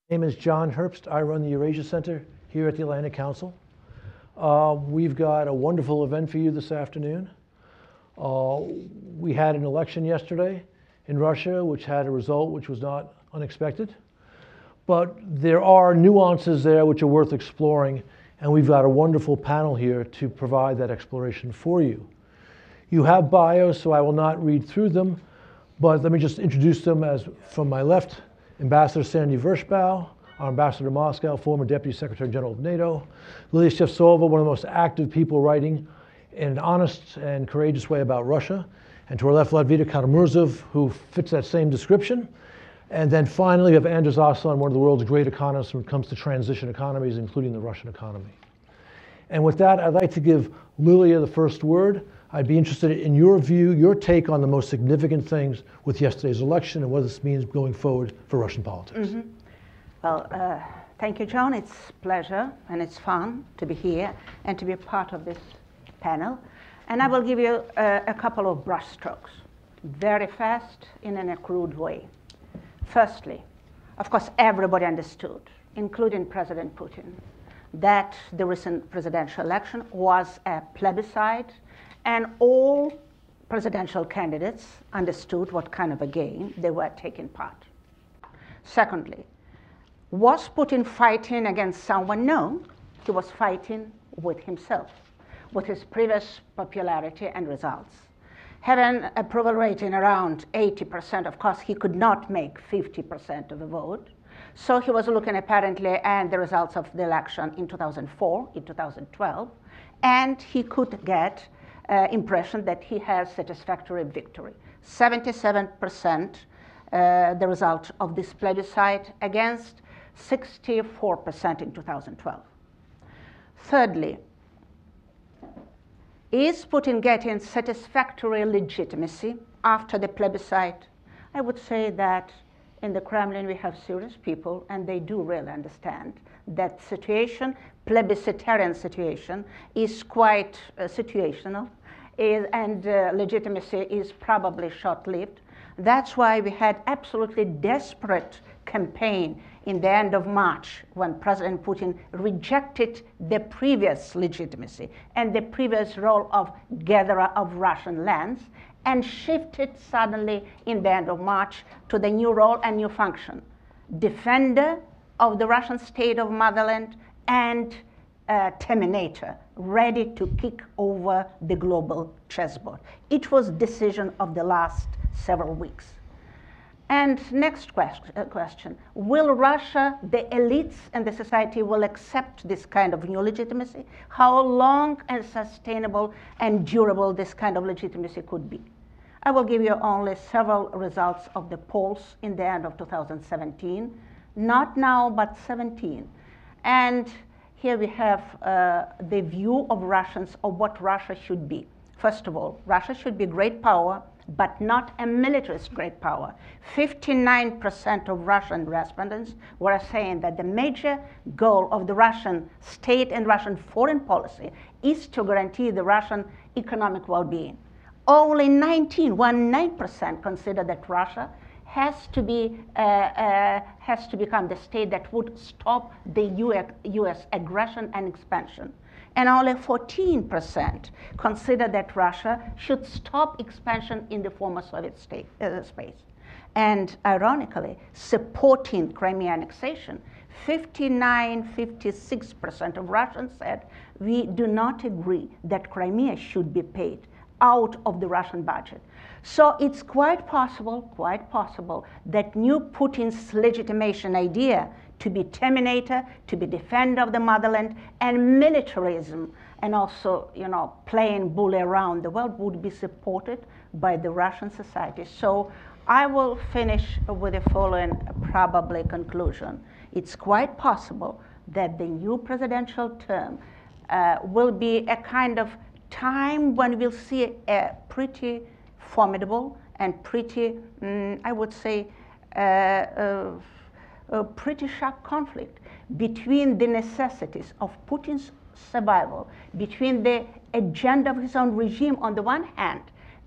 My name is John Herbst. I run the Eurasia Center here at the Atlantic Council. We've got a wonderful event for you this afternoon. We had an election yesterday in Russia, which had a result which was not unexpected. But there are nuances there which are worth exploring, and we've got a wonderful panel here to provide that exploration for you. You have bios, so I will not read through them, but let me just introduce them as from my left. Ambassador Sandy Vershbow, our ambassador to Moscow, former Deputy Secretary General of NATO. Lilia Shevtsova, one of the most active people writing in an honest and courageous way about Russia. And to our left, Vladimir Kara-Murza, who fits that same description. And then finally, we have Åslund, one of the world's great economists when it comes to transition economies, including the Russian economy. And with that, I'd like to give Lilia the first word. I'd be interested in your view, your take on the most significant things with yesterday's election and what this means going forward for Russian politics. Mm-hmm. Well, thank you, John. It's a pleasure and it's fun to be here and to be a part of this panel. And I will give you a couple of brushstrokes, very fast in a crude way. Firstly, of course, everybody understood, including President Putin, that the recent presidential election was a plebiscite, and all presidential candidates understood what kind of a game they were taking part. Secondly, was Putin fighting against someone? No, he was fighting with himself, with his previous popularity and results. Having an approval rating around 80%, of course, he could not make 50% of the vote. So he was looking apparently at the results of the election in 2004, in 2012, and he could get impression that he has satisfactory victory. 77% the result of this plebiscite against 64% in 2012. Thirdly, is Putin getting satisfactory legitimacy after the plebiscite? I would say that in the Kremlin we have serious people, and they do really understand that situation, plebiscitarian situation, is quite situational, and legitimacy is probably short-lived. That's why we had absolutely desperate campaign in the end of March when President Putin rejected the previous legitimacy and the previous role of gatherer of Russian lands and shifted suddenly in the end of March to the new role and new function, defender of the Russian state of motherland and terminator, ready to kick over the global chessboard. It was decision of the last several weeks. And next question, will Russia, the elites and the society will accept this kind of new legitimacy? How long and sustainable and durable this kind of legitimacy could be? I will give you only several results of the polls in the end of 2017, not now, but 17. And here we have the view of Russians of what Russia should be. First of all, Russia should be a great power, but not a militarist great power. 59% of Russian respondents were saying that the major goal of the Russian state and Russian foreign policy is to guarantee the Russian economic well-being. Only 19% consider that Russia has to become the state that would stop the US aggression and expansion. And only 14% consider that Russia should stop expansion in the former Soviet space. And ironically, supporting Crimea annexation, 56% of Russians said, we do not agree that Crimea should be paid out of the Russian budget. So it's quite possible that new Putin's legitimation idea to be terminator, to be defender of the motherland, and militarism, and also, playing bully around the world would be supported by the Russian society. So I will finish with the following probably conclusion. It's quite possible that the new presidential term will be a kind of time when we'll see a pretty formidable and pretty, I would say, a pretty sharp conflict between the necessities of Putin's survival, between the agenda of his own regime on the one hand,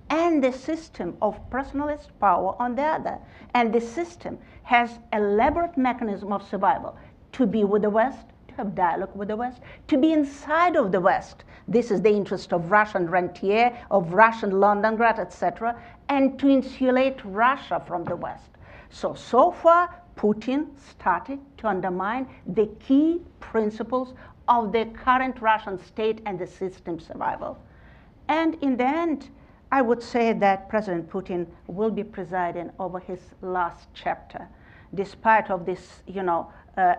and the system of personalist power on the other. And the system has elaborate mechanism of survival: to be with the West, to have dialogue with the West, to be inside of the West. This is the interest of Russian rentier, of Russian Londongrad, etc., and to insulate Russia from the West. So far, Putin started to undermine the key principles of the current Russian state and the system survival. And in the end, I would say that President Putin will be presiding over his last chapter. Despite of this,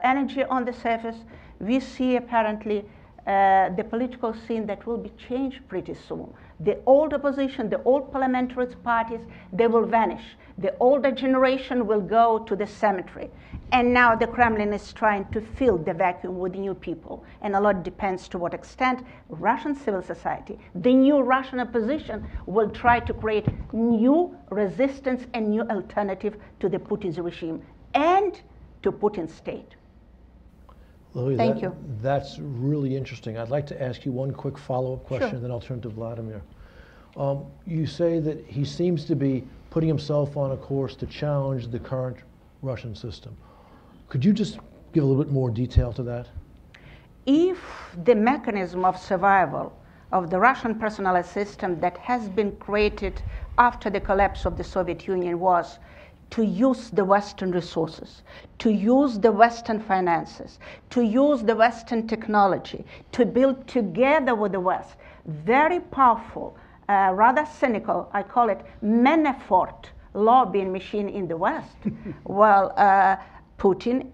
energy on the surface, we see apparently the political scene that will be changed pretty soon. The old opposition, the old parliamentary parties, they will vanish. The older generation will go to the cemetery. And now the Kremlin is trying to fill the vacuum with new people. And a lot depends to what extent Russian civil society, the new Russian opposition, will try to create new resistance and new alternative to the Putin's regime and to Putin's state. Lilia, Thank you. That's really interesting. I'd like to ask you one quick follow-up question, Sure. then I'll turn to Vladimir. You say that he seems to be putting himself on a course to challenge the current Russian system. Could you just give a little bit more detail to that? If the mechanism of survival of the Russian personalist system that has been created after the collapse of the Soviet Union was to use the Western resources, to use the Western finances, to use the Western technology, to build together with the West, very powerful, rather cynical, I call it Manafort lobbying machine in the West. Well, Putin,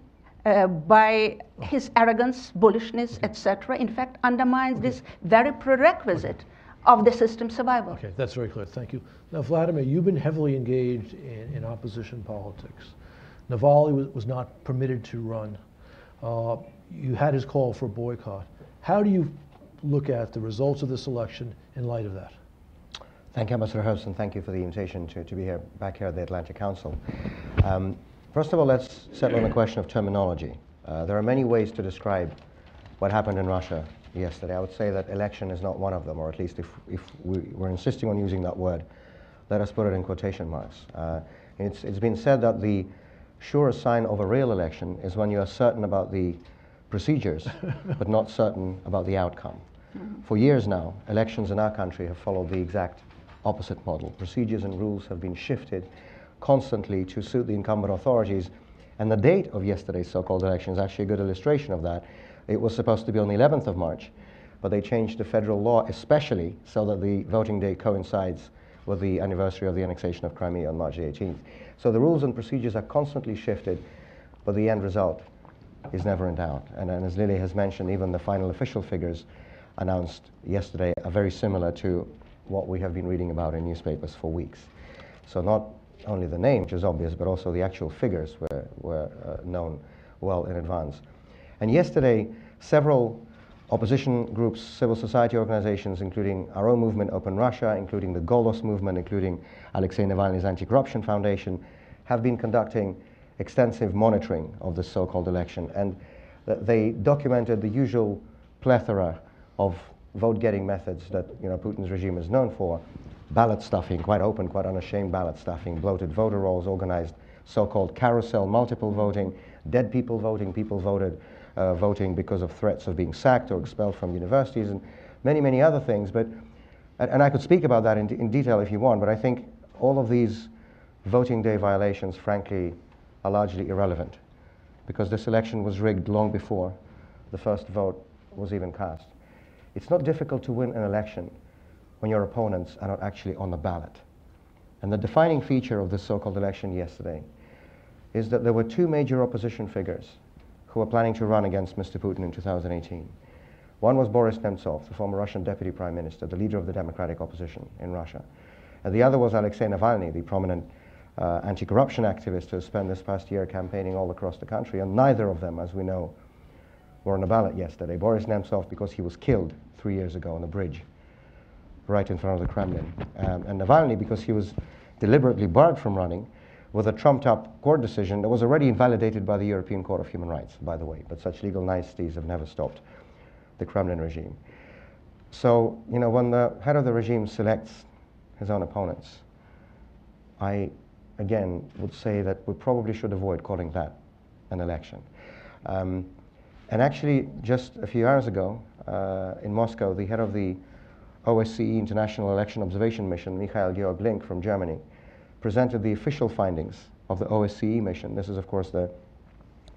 by his arrogance, bullishness, etc., in fact, undermines this very prerequisite of the system survival. Okay, that's very clear. Thank you. Now, Vladimir, you've been heavily engaged in opposition politics. Navalny was not permitted to run. You had his call for boycott. How do you look at the results of this election in light of that? Thank you, Ambassador Herbst, and thank you for the invitation to be back here at the Atlantic Council. First of all, let's settle on the question of terminology. There are many ways to describe what happened in Russia yesterday. I would say that election is not one of them, or at least if we're insisting on using that word, let us put it in quotation marks. It's been said that the surest sign of a real election is when you are certain about the procedures, but not certain about the outcome. For years now, elections in our country have followed the exact opposite model. Procedures and rules have been shifted constantly to suit the incumbent authorities, and the date of yesterday's so-called election is actually a good illustration of that. It was supposed to be on the 11th of March, but they changed the federal law especially so that the voting day coincides with the anniversary of the annexation of Crimea on March the 18th. So the rules and procedures are constantly shifted, but the end result is never in doubt. And as Lilia has mentioned, even the final official figures announced yesterday are very similar to what we have been reading about in newspapers for weeks. So not only the name, which is obvious, but also the actual figures were known well in advance. And yesterday, several opposition groups, civil society organizations, including our own movement, Open Russia, including the Golos movement, including Alexei Navalny's Anti-Corruption Foundation, have been conducting extensive monitoring of the so-called election. And they documented the usual plethora of vote-getting methods that Putin's regime is known for: ballot stuffing, quite open, quite unashamed ballot stuffing, bloated voter rolls, organized so-called carousel multiple voting, dead people voting, people voting because of threats of being sacked or expelled from universities, and many, many other things. And I could speak about that in detail if you want, but I think all of these voting day violations, frankly, are largely irrelevant, because this election was rigged long before the first vote was even cast. It's not difficult to win an election when your opponents are not actually on the ballot. And the defining feature of this so-called election yesterday is that there were two major opposition figures who were planning to run against Mr. Putin in 2018. One was Boris Nemtsov, the former Russian deputy prime minister, the leader of the democratic opposition in Russia. And the other was Alexei Navalny, the prominent anti-corruption activist who spent this past year campaigning all across the country. And neither of them, as we know, were on the ballot yesterday. Boris Nemtsov because he was killed 3 years ago on a bridge right in front of the Kremlin. And Navalny because he was deliberately barred from running with a trumped-up court decision that was already invalidated by the European Court of Human Rights, by the way. But such legal niceties have never stopped the Kremlin regime. So, when the head of the regime selects his own opponents, I, again, would say that we probably should avoid calling that an election. And actually, just a few hours ago, in Moscow, the head of the OSCE International Election Observation Mission, Mikhail Georg Link from Germany, presented the official findings of the OSCE mission. This is, of course, the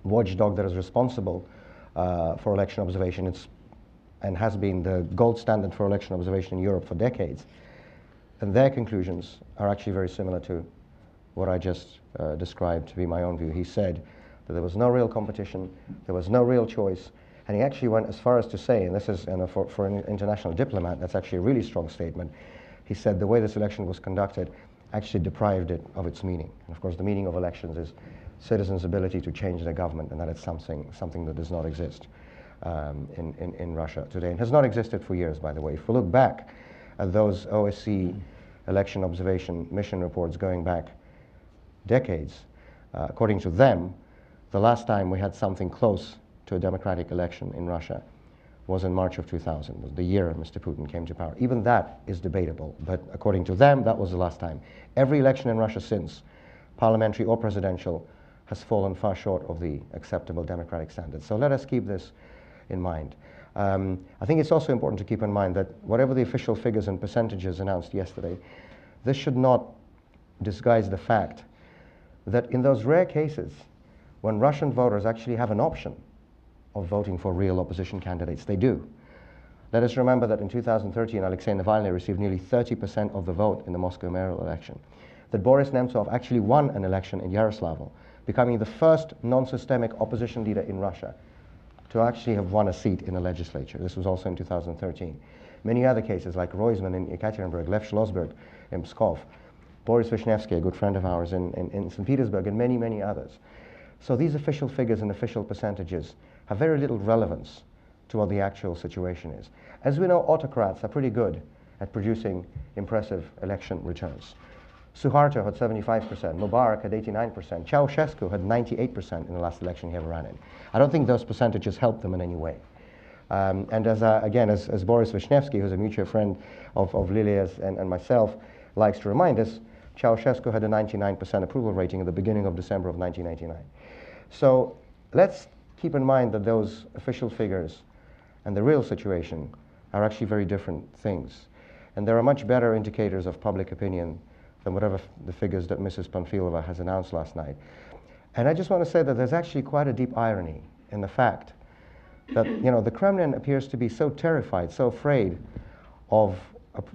watchdog that is responsible for election observation. And has been the gold standard for election observation in Europe for decades. And their conclusions are actually very similar to what I just described to be my own view. He said that there was no real competition, there was no real choice, and he actually went as far as to say, and this is, for an international diplomat, that's actually a really strong statement, he said the way this election was conducted actually deprived it of its meaning. And of course the meaning of elections is citizens' ability to change their government, and that is something that does not exist in Russia today, and has not existed for years, by the way. If we look back at those OSCE election observation mission reports going back decades, according to them, the last time we had something close to a democratic election in Russia was in March of 2000, the year Mr. Putin came to power. Even that is debatable, but according to them, that was the last time. Every election in Russia since, parliamentary or presidential, has fallen far short of the acceptable democratic standards. So let us keep this in mind. I think it's also important to keep in mind that whatever the official figures and percentages announced yesterday, this should not disguise the fact that in those rare cases when Russian voters actually have an option of voting for real opposition candidates, they do. Let us remember that in 2013, Alexei Navalny received nearly 30% of the vote in the Moscow mayoral election. That Boris Nemtsov actually won an election in Yaroslavl, becoming the first non-systemic opposition leader in Russia to actually have won a seat in the legislature. This was also in 2013. Many other cases like Roizman in Ekaterinburg, Lev Schlossberg in Pskov, Boris Vishnevsky, a good friend of ours in St. Petersburg, and many, many others. So these official figures and official percentages have very little relevance to what the actual situation is. As we know, autocrats are pretty good at producing impressive election returns. Suharto had 75%, Mubarak had 89%, Ceausescu had 98% in the last election he ever ran in. I don't think those percentages help them in any way. And as Boris Vishnevsky, who's a mutual friend of Lilia's and myself, likes to remind us, Ceausescu had a 99% approval rating at the beginning of December of 1989. So let's keep in mind that those official figures and the real situation are actually very different things. And there are much better indicators of public opinion than whatever the figures that Mrs. Panfilova has announced last night. And I just want to say that there's actually quite a deep irony in the fact that, you know, the Kremlin appears to be so terrified, so afraid of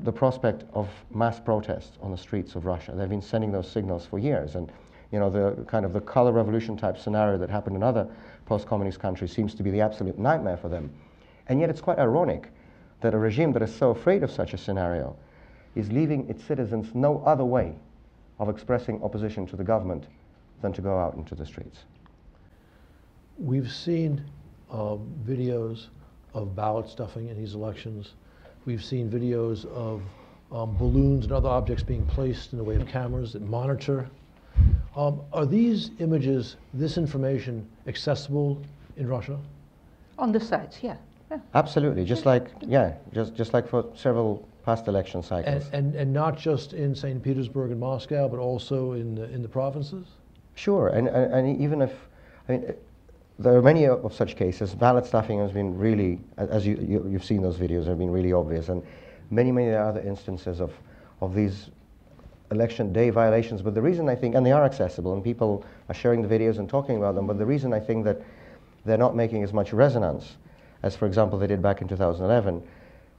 the prospect of mass protests on the streets of Russia. They've been sending those signals for years, and you know, the kind of the color revolution type scenario that happened in other post-communist countries seems to be the absolute nightmare for them. And yet it's quite ironic that a regime that is so afraid of such a scenario is leaving its citizens no other way of expressing opposition to the government than to go out into the streets. We've seen videos of ballot stuffing in these elections. We've seen videos of balloons and other objects being placed in the way of cameras that monitor. Are these images, this information, accessible in Russia? On the sites, yeah. Absolutely, just like for several past election cycles. And not just in St. Petersburg and Moscow, but also in the provinces? Sure, and even if, I mean, there are many of such cases. Ballot stuffing has been really, as you've seen those videos, have been really obvious, and many other instances of these election day violations. But the reason I think, and they are accessible, and people are sharing the videos and talking about them, but the reason I think that they're not making as much resonance as, for example, they did back in 2011,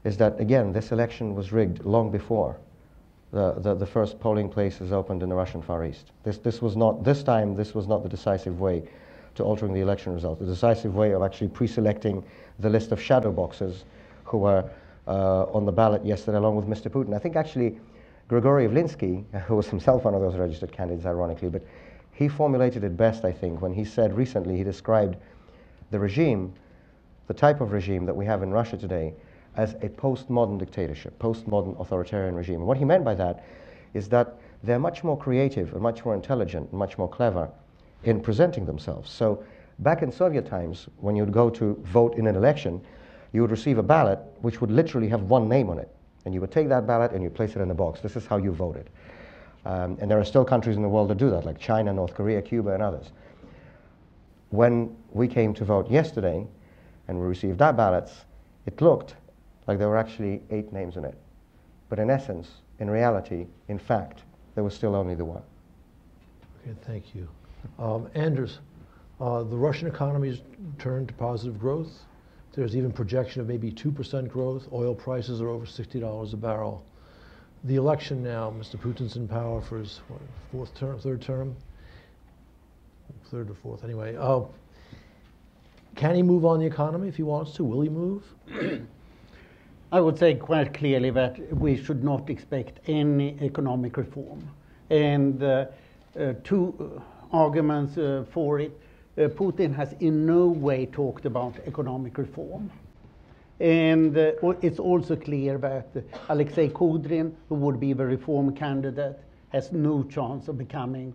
is that, again, this election was rigged long before the first polling places opened in the Russian Far East. This was not the decisive way to altering the election result. The decisive way of actually pre-selecting the list of shadow boxers who were on the ballot yesterday along with Mr. Putin. I think actually Grigory Yavlinsky, who was himself one of those registered candidates, ironically, but he formulated it best, I think, when he said recently, he described the regime, the type of regime that we have in Russia today, as a postmodern dictatorship, postmodern authoritarian regime. And what he meant by that is that they're much more creative and much more intelligent and much more clever in presenting themselves. So back in Soviet times, when you'd go to vote in an election, you would receive a ballot which would literally have one name on it. And you would take that ballot and you place it in the box. This is how you voted. And there are still countries in the world that do that, like China, North Korea, Cuba, and others. When we came to vote yesterday and we received our ballots, it looked like there were actually 8 names in it. But in essence, in reality, in fact, there was still only the one. Okay, thank you. Anders, the Russian economy has turned to positive growth. There's even projection of maybe 2% growth. Oil prices are over $60 a barrel. The election now, Mr. Putin's in power for his third term, third or fourth anyway. Can he move on the economy if he wants to? Will he move? I would say quite clearly that we should not expect any economic reform. And 2 arguments for it. Putin has in no way talked about economic reform. And it's also clear that Alexei Kudrin, who would be the reform candidate, has no chance of becoming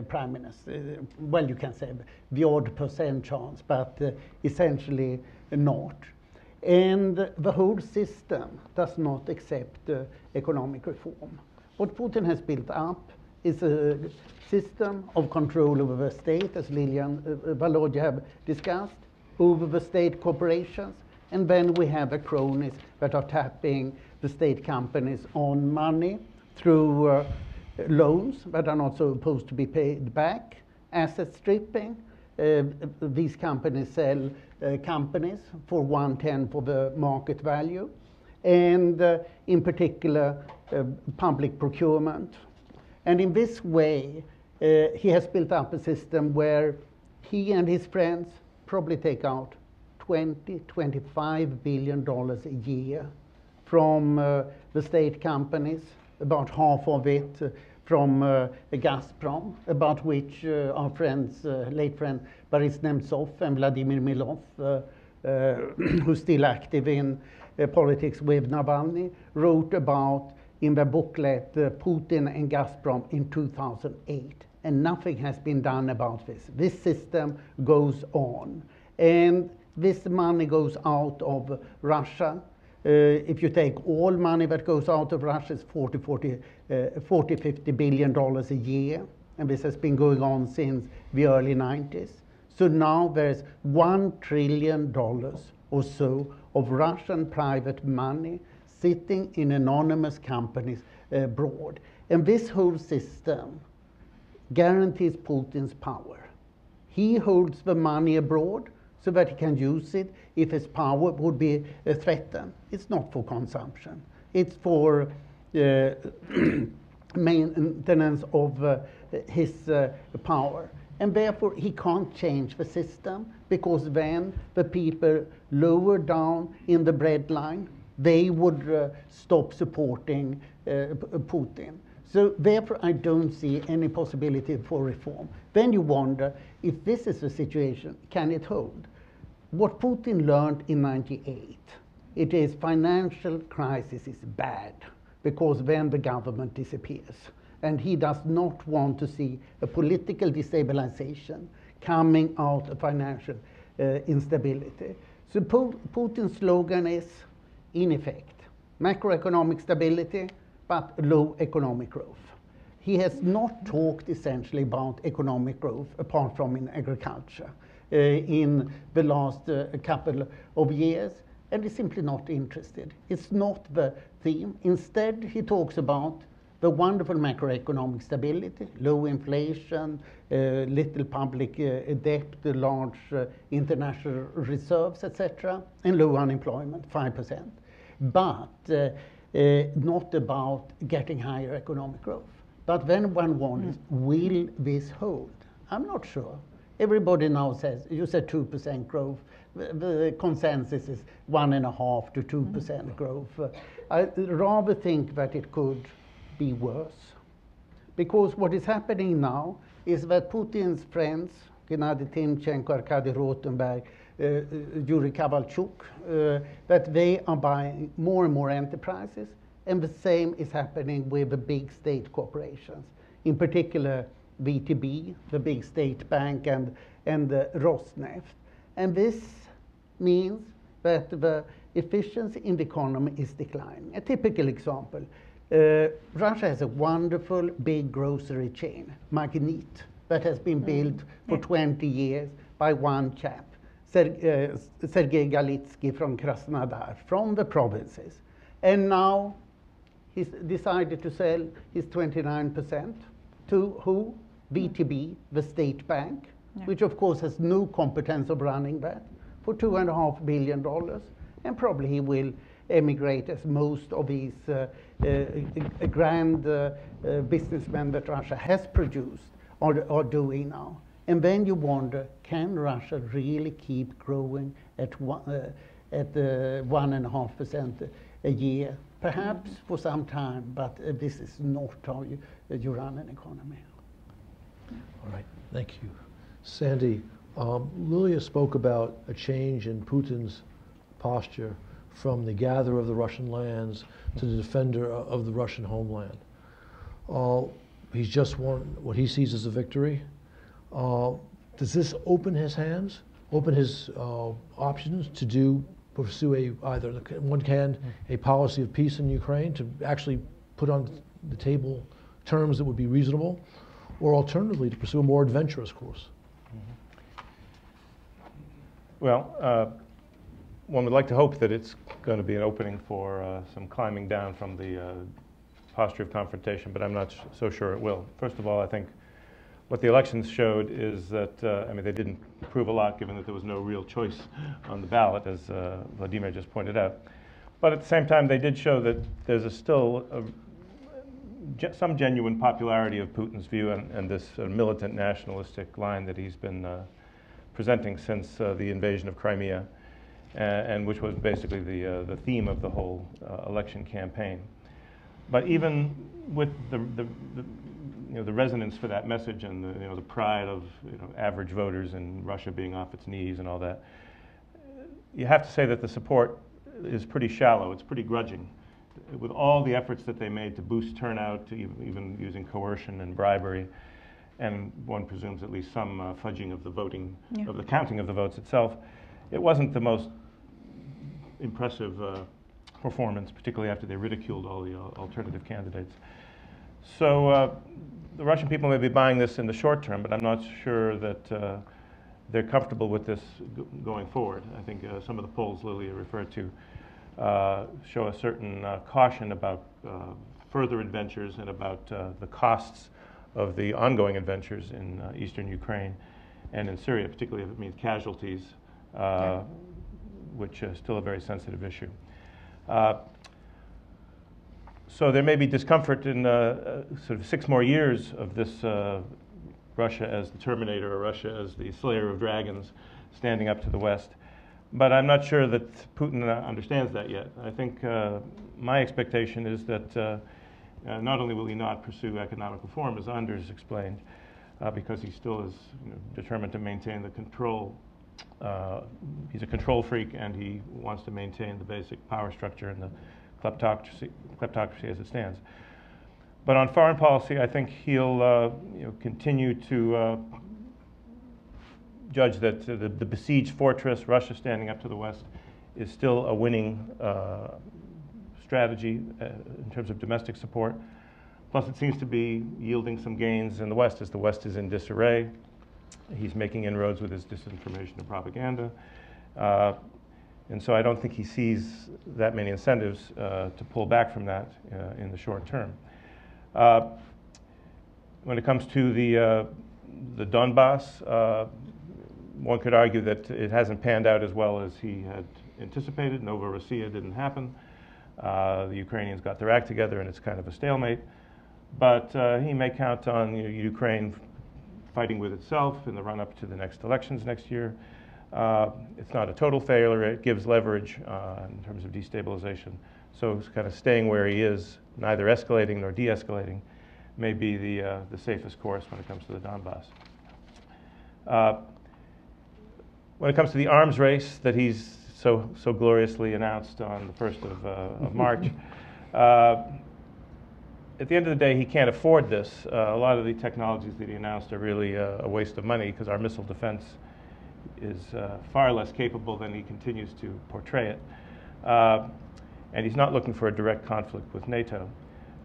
prime minister. Well, you can say the odd % chance, but essentially not. And the whole system does not accept economic reform. What Putin has built up is a system of control over the state, as Lilia and Volodya have discussed, over the state corporations. And then we have the cronies that are tapping the state companies on money through loans that are not supposed to be paid back, asset stripping. These companies sell companies for 1/10 of the market value, and in particular, public procurement. And in this way, he has built up a system where he and his friends probably take out $20–25 billion a year from the state companies, about half of it from Gazprom, about which our friends, late friend Boris Nemtsov and Vladimir Milov, who's still active in politics with Navalny, wrote about in the booklet Putin and Gazprom in 2008. And nothing has been done about this. This system goes on. And this money goes out of Russia. If you take all money that goes out of Russia, it's $40–50 billion a year. And this has been going on since the early 90s. So now there's $1 trillion or so of Russian private money sitting in anonymous companies abroad. And this whole system guarantees Putin's power. He holds the money abroad so that he can use it if his power would be threatened. It's not for consumption. It's for maintenance of his power. And therefore, he can't change the system, because then the people lower down in the breadline, they would stop supporting Putin. So therefore, I don't see any possibility for reform. Then you wonder, if this is the situation, can it hold? What Putin learned in '98, it is financial crisis is bad, because then the government disappears. And he does not want to see a political destabilization coming out of financial instability. So Putin's slogan is, in effect, macroeconomic stability, but low economic growth. He has not talked essentially about economic growth, apart from in agriculture, in the last couple of years, and is simply not interested. It's not the theme. Instead, he talks about the wonderful macroeconomic stability, low inflation, little public debt, large international reserves, etc., and low unemployment, 5%. But not about getting higher economic growth. But then one wonders, will this hold? I'm not sure. Everybody now says, you said 2% growth. The consensus is 1.5% to 2% growth. I rather think that it could be worse. Because what is happening now is that Putin's friends, Gennady Timchenko, Arkady Rotenberg, Yuri Kovalchuk, that they are buying more and more enterprises, and the same is happening with the big state corporations, in particular VTB, the big state bank, and Rosneft. And this means that the efficiency in the economy is declining. A typical example, Russia has a wonderful big grocery chain, Magnit, that has been built for 20 years by one chap, Sergei Galitsky from Krasnodar, from the provinces. And now he's decided to sell his 29% to who? VTB, the state bank, which of course has no competence of running that, for $2.5 billion. And probably he will emigrate, as most of these grand businessmen that Russia has produced are doing now. And then you wonder, can Russia really keep growing at 1.5% a year? Perhaps for some time, but this is not how you run an economy. All right, thank you. Sandy, Lilia spoke about a change in Putin's posture from the gatherer of the Russian lands to the defender of the Russian homeland. He's just won what he sees as a victory. Does this open his hands, open his options to pursue either, on one hand, a policy of peace in Ukraine, to actually put on the table terms that would be reasonable, or alternatively to pursue a more adventurous course? Well, one would like to hope that it's going to be an opening for some climbing down from the posture of confrontation, but I'm not so sure it will. First of all, I think what the elections showed is that, I mean, they didn't prove a lot given that there was no real choice on the ballot, as Vladimir just pointed out. But at the same time, they did show that there's still some genuine popularity of Putin's view and this militant nationalistic line that he's been presenting since the invasion of Crimea, and which was basically the theme of the whole election campaign. But even with the resonance for that message and the pride of average voters and Russia being off its knees and all that, you have to say that the support is pretty shallow. It's pretty grudging. With all the efforts that they made to boost turnout, to even using coercion and bribery, and one presumes at least some fudging of the voting, of the counting of the votes itself, it wasn't the most impressive performance, particularly after they ridiculed all the alternative candidates. So the Russian people may be buying this in the short term, but I'm not sure that they're comfortable with this going forward. I think some of the polls Lilia referred to show a certain caution about further adventures and about the costs of the ongoing adventures in eastern Ukraine and in Syria, particularly if it means casualties, which is still a very sensitive issue. So there may be discomfort in sort of 6 more years of this Russia as the Terminator, or Russia as the slayer of dragons, standing up to the West. But I'm not sure that Putin understands that yet. I think my expectation is that not only will he not pursue economic reform, as Anders explained, because he still is determined to maintain the control. He's a control freak, and he wants to maintain the basic power structure and the kleptocracy as it stands. But on foreign policy, I think he'll continue to judge that the besieged fortress, Russia standing up to the West, is still a winning strategy in terms of domestic support. Plus, it seems to be yielding some gains in the West, as the West is in disarray. He's making inroads with his disinformation and propaganda. And so I don't think he sees that many incentives to pull back from that in the short term. When it comes to the Donbass, one could argue that it hasn't panned out as well as he had anticipated. Novorossiya didn't happen. The Ukrainians got their act together, and it's kind of a stalemate. But he may count on Ukraine fighting with itself in the run-up to the next elections next year. It's not a total failure. It gives leverage in terms of destabilization. So it's kind of staying where he is, neither escalating nor de-escalating, may be the safest course when it comes to the Donbass. When it comes to the arms race that he's so gloriously announced on the 1st of March, at the end of the day, he can't afford this. A lot of the technologies that he announced are really a waste of money, because our missile defense is far less capable than he continues to portray it. And he's not looking for a direct conflict with NATO.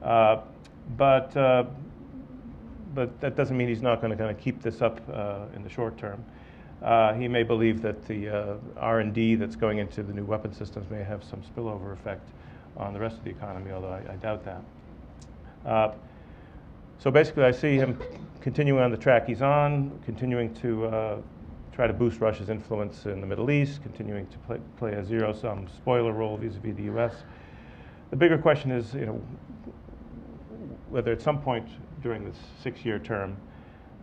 But that doesn't mean he's not going to kind of keep this up in the short term. He may believe that the R&D that's going into the new weapon systems may have some spillover effect on the rest of the economy, although I doubt that. So basically, I see him continuing on the track he's on, continuing to try to boost Russia's influence in the Middle East, continuing to play a zero-sum spoiler role vis-a-vis the U.S. The bigger question is, whether at some point during this 6-year term,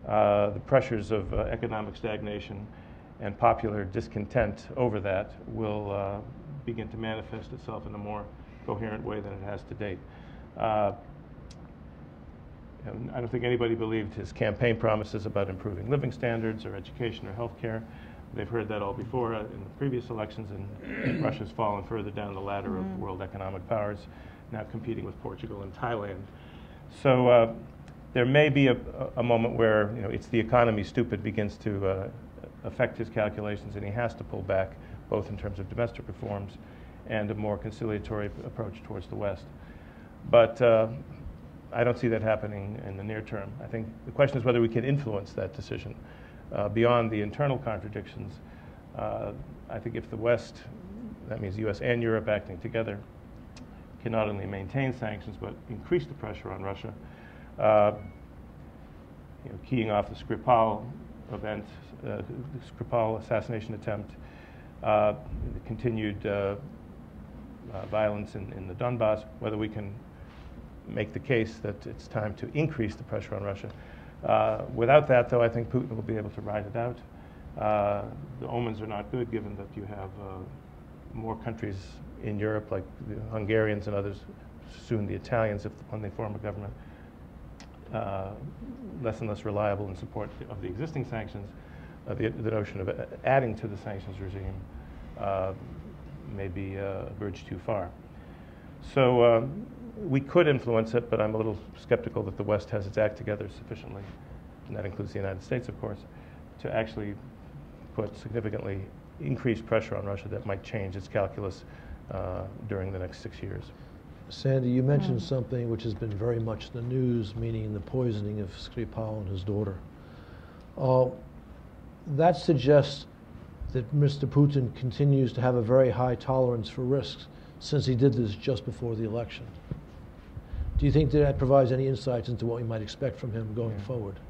the pressures of economic stagnation and popular discontent over that will begin to manifest itself in a more coherent way than it has to date. I don't think anybody believed his campaign promises about improving living standards or education or health care. They've heard that all before in the previous elections, and Russia's fallen further down the ladder of world economic powers, now competing with Portugal and Thailand. So there may be a moment where it's the economy stupid begins to affect his calculations, and he has to pull back, both in terms of domestic reforms and a more conciliatory approach towards the West. But I don't see that happening in the near term. I think the question is whether we can influence that decision beyond the internal contradictions. I think if the West, that means the US and Europe acting together, can not only maintain sanctions but increase the pressure on Russia, keying off the Skripal event, the Skripal assassination attempt, the continued violence in the Donbass, whether we can make the case that it's time to increase the pressure on Russia. Without that, though, I think Putin will be able to ride it out. The omens are not good, given that you have more countries in Europe, like the Hungarians and others, soon the Italians, when they form a government, less and less reliable in support of the existing sanctions. The notion of adding to the sanctions regime may be a bridge too far. So we could influence it, but I'm a little skeptical that the West has its act together sufficiently, and that includes the United States, of course, to actually put significantly increased pressure on Russia that might change its calculus during the next 6 years. Sandy, you mentioned something which has been very much in the news, meaning the poisoning of Skripal and his daughter. That suggests that Mr. Putin continues to have a very high tolerance for risks, since he did this just before the election. Do you think that provides any insights into what we might expect from him going forward?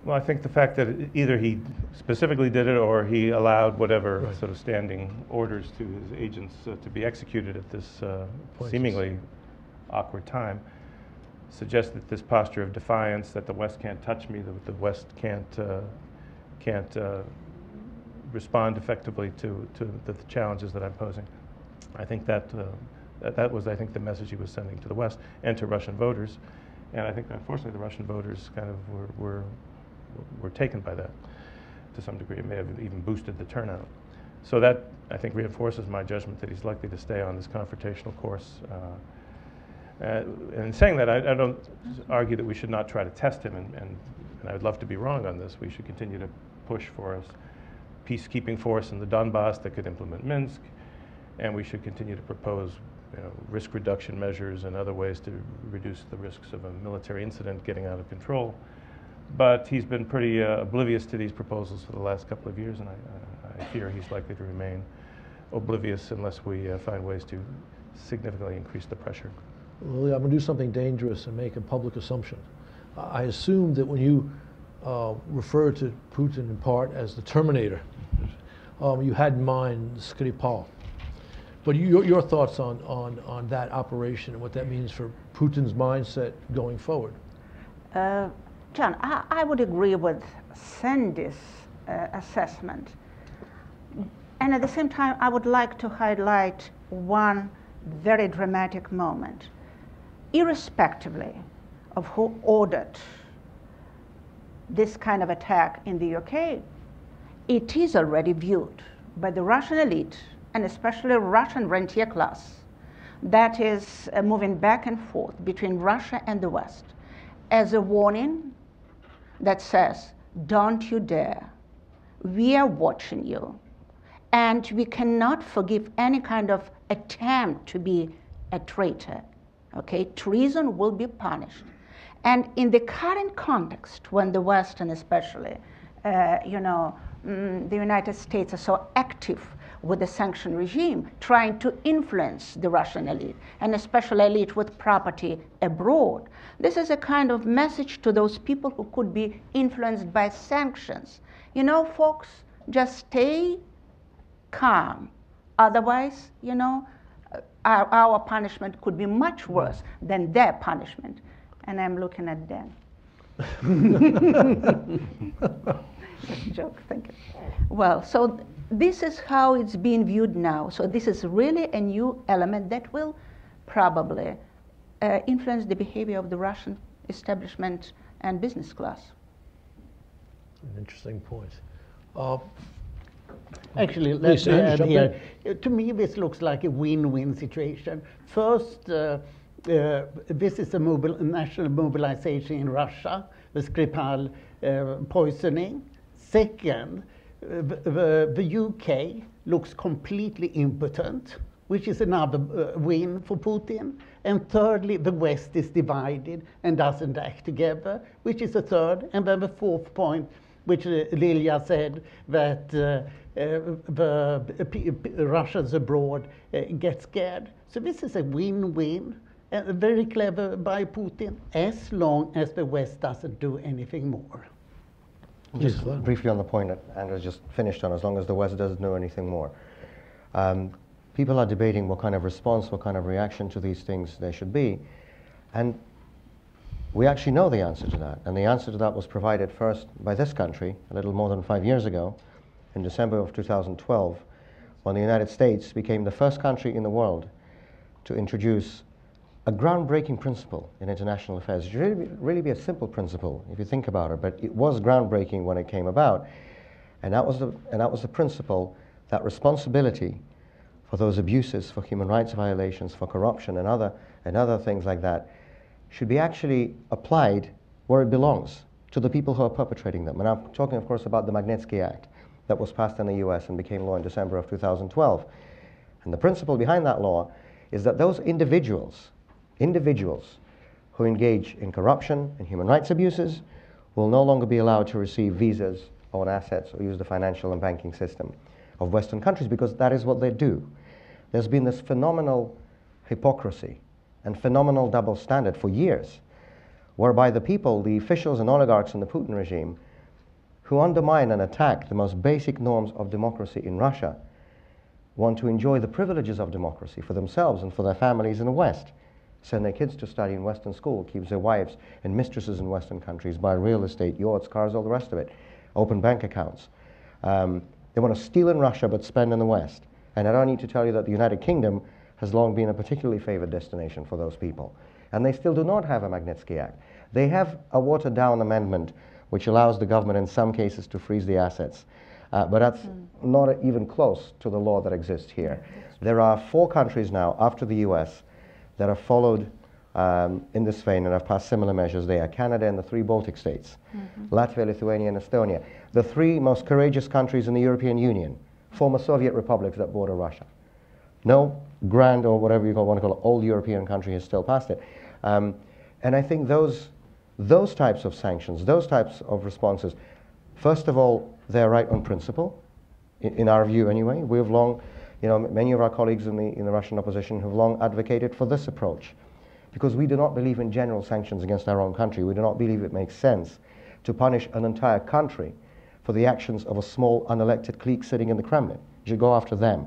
Well, I think the fact that either he specifically did it or he allowed whatever sort of standing orders to his agents to be executed at this seemingly awkward time suggests that this posture of defiance, that the West can't touch me, that the West can't respond effectively to the challenges that I'm posing. I think that was, I think, the message he was sending to the West and to Russian voters, and I think unfortunately the Russian voters kind of were taken by that to some degree. It may have even boosted the turnout. So that, I think, reinforces my judgment that he's likely to stay on this confrontational course. And in saying that, I don't argue that we should not try to test him, and I would love to be wrong on this. We should continue to push for a peacekeeping force in the Donbass that could implement Minsk, and we should continue to propose risk reduction measures and other ways to reduce the risks of a military incident getting out of control. But he's been pretty oblivious to these proposals for the last couple of years, and I fear he's likely to remain oblivious unless we find ways to significantly increase the pressure. Lilia, I'm going to do something dangerous and make a public assumption. I assume that when you refer to Putin in part as the Terminator, you had in mind Skripal. But your thoughts on that operation and what that means for Putin's mindset going forward? John, I would agree with Sandy's assessment. And at the same time, I would like to highlight one very dramatic moment. Irrespectively of who ordered this kind of attack in the UK, it is already viewed by the Russian elite, and especially Russian rentier class, that is moving back and forth between Russia and the West, as a warning that says, don't you dare, we are watching you, And we cannot forgive any kind of attempt to be a traitor. Okay, treason will be punished. And in the current context, when the West and especially, the United States are so active with the sanction regime, trying to influence the Russian elite, and especially elite with property abroad, this is a kind of message to those people who could be influenced by sanctions. Folks, just stay calm. Otherwise, our punishment could be much worse than their punishment. And I'm looking at Dan. Joke, thank you. Well, so this is how it's being viewed now. So this is really a new element that will probably influence the behavior of the Russian establishment and business class. An interesting point. Actually, let me add jump here. To me, this looks like a win-win situation. First, this is a national mobilization in Russia, the Skripal poisoning. Second, the UK looks completely impotent, which is another win for Putin. And thirdly, the West is divided and doesn't act together, which is a third. And then the fourth point, which Lilia said, that the Russians abroad get scared. So this is a win-win, very clever by Putin, as long as the West doesn't do anything more. Just briefly on the point that Andrew just finished on, as long as the West doesn't know anything more. People are debating what kind of response, what kind of reaction to these things there should be. And we actually know the answer to that. And the answer to that was provided first by this country a little more than 5 years ago, in December of 2012, when the United States became the first country in the world to introduce a groundbreaking principle in international affairs. It should really be a simple principle if you think about it, but it was groundbreaking when it came about. And that was the principle that responsibility for those abuses, for human rights violations, for corruption and other things like that should be actually applied where it belongs, to the people who are perpetrating them. And I'm talking, of course, about the Magnitsky Act that was passed in the US and became law in December of 2012. And the principle behind that law is that those individuals who engage in corruption and human rights abuses will no longer be allowed to receive visas, own assets, or use the financial and banking system of Western countries, because that is what they do. There's been this phenomenal hypocrisy and phenomenal double standard for years, whereby the people, the officials and oligarchs in the Putin regime, who undermine and attack the most basic norms of democracy in Russia, want to enjoy the privileges of democracy for themselves and for their families in the West, send their kids to study in Western school, keep their wives and mistresses in Western countries, buy real estate, yachts, cars, all the rest of it, open bank accounts. They want to steal in Russia but spend in the West. And I don't need to tell you that the United Kingdom has long been a particularly favored destination for those people. And they still do not have a Magnitsky Act. They have a watered-down amendment which allows the government in some cases to freeze the assets. But that's not even close to the law that exists here. There are 4 countries now, after the US, that have followed in this vein and have passed similar measures. They are Canada and the 3 Baltic states, Latvia, Lithuania, and Estonia. The 3 most courageous countries in the European Union, former Soviet republics that border Russia. No grand, or whatever you want to call it, old European country has still passed it. And I think those types of sanctions, those types of responses, first of all, they're right on principle, in our view anyway. We have long, many of our colleagues in the Russian opposition have long advocated for this approach, because we do not believe in general sanctions against our own country. We do not believe it makes sense to punish an entire country for the actions of a small unelected clique sitting in the Kremlin. You should go after them.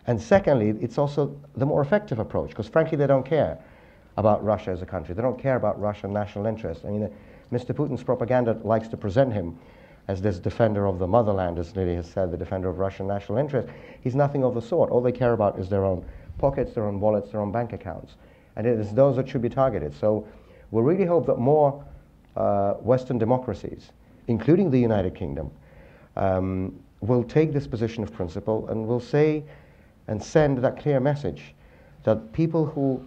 And secondly, it's also the more effective approach, because frankly they don't care about Russia as a country. They don't care about Russian national interest. I mean, Mr. Putin's propaganda likes to present him as this defender of the motherland, as Lilia has said, the defender of Russian national interest. He's nothing of the sort. All they care about is their own pockets, their own wallets, their own bank accounts. And it is those that should be targeted. So we really hope that more Western democracies, including the United Kingdom, will take this position of principle and will say and send that clear message that people who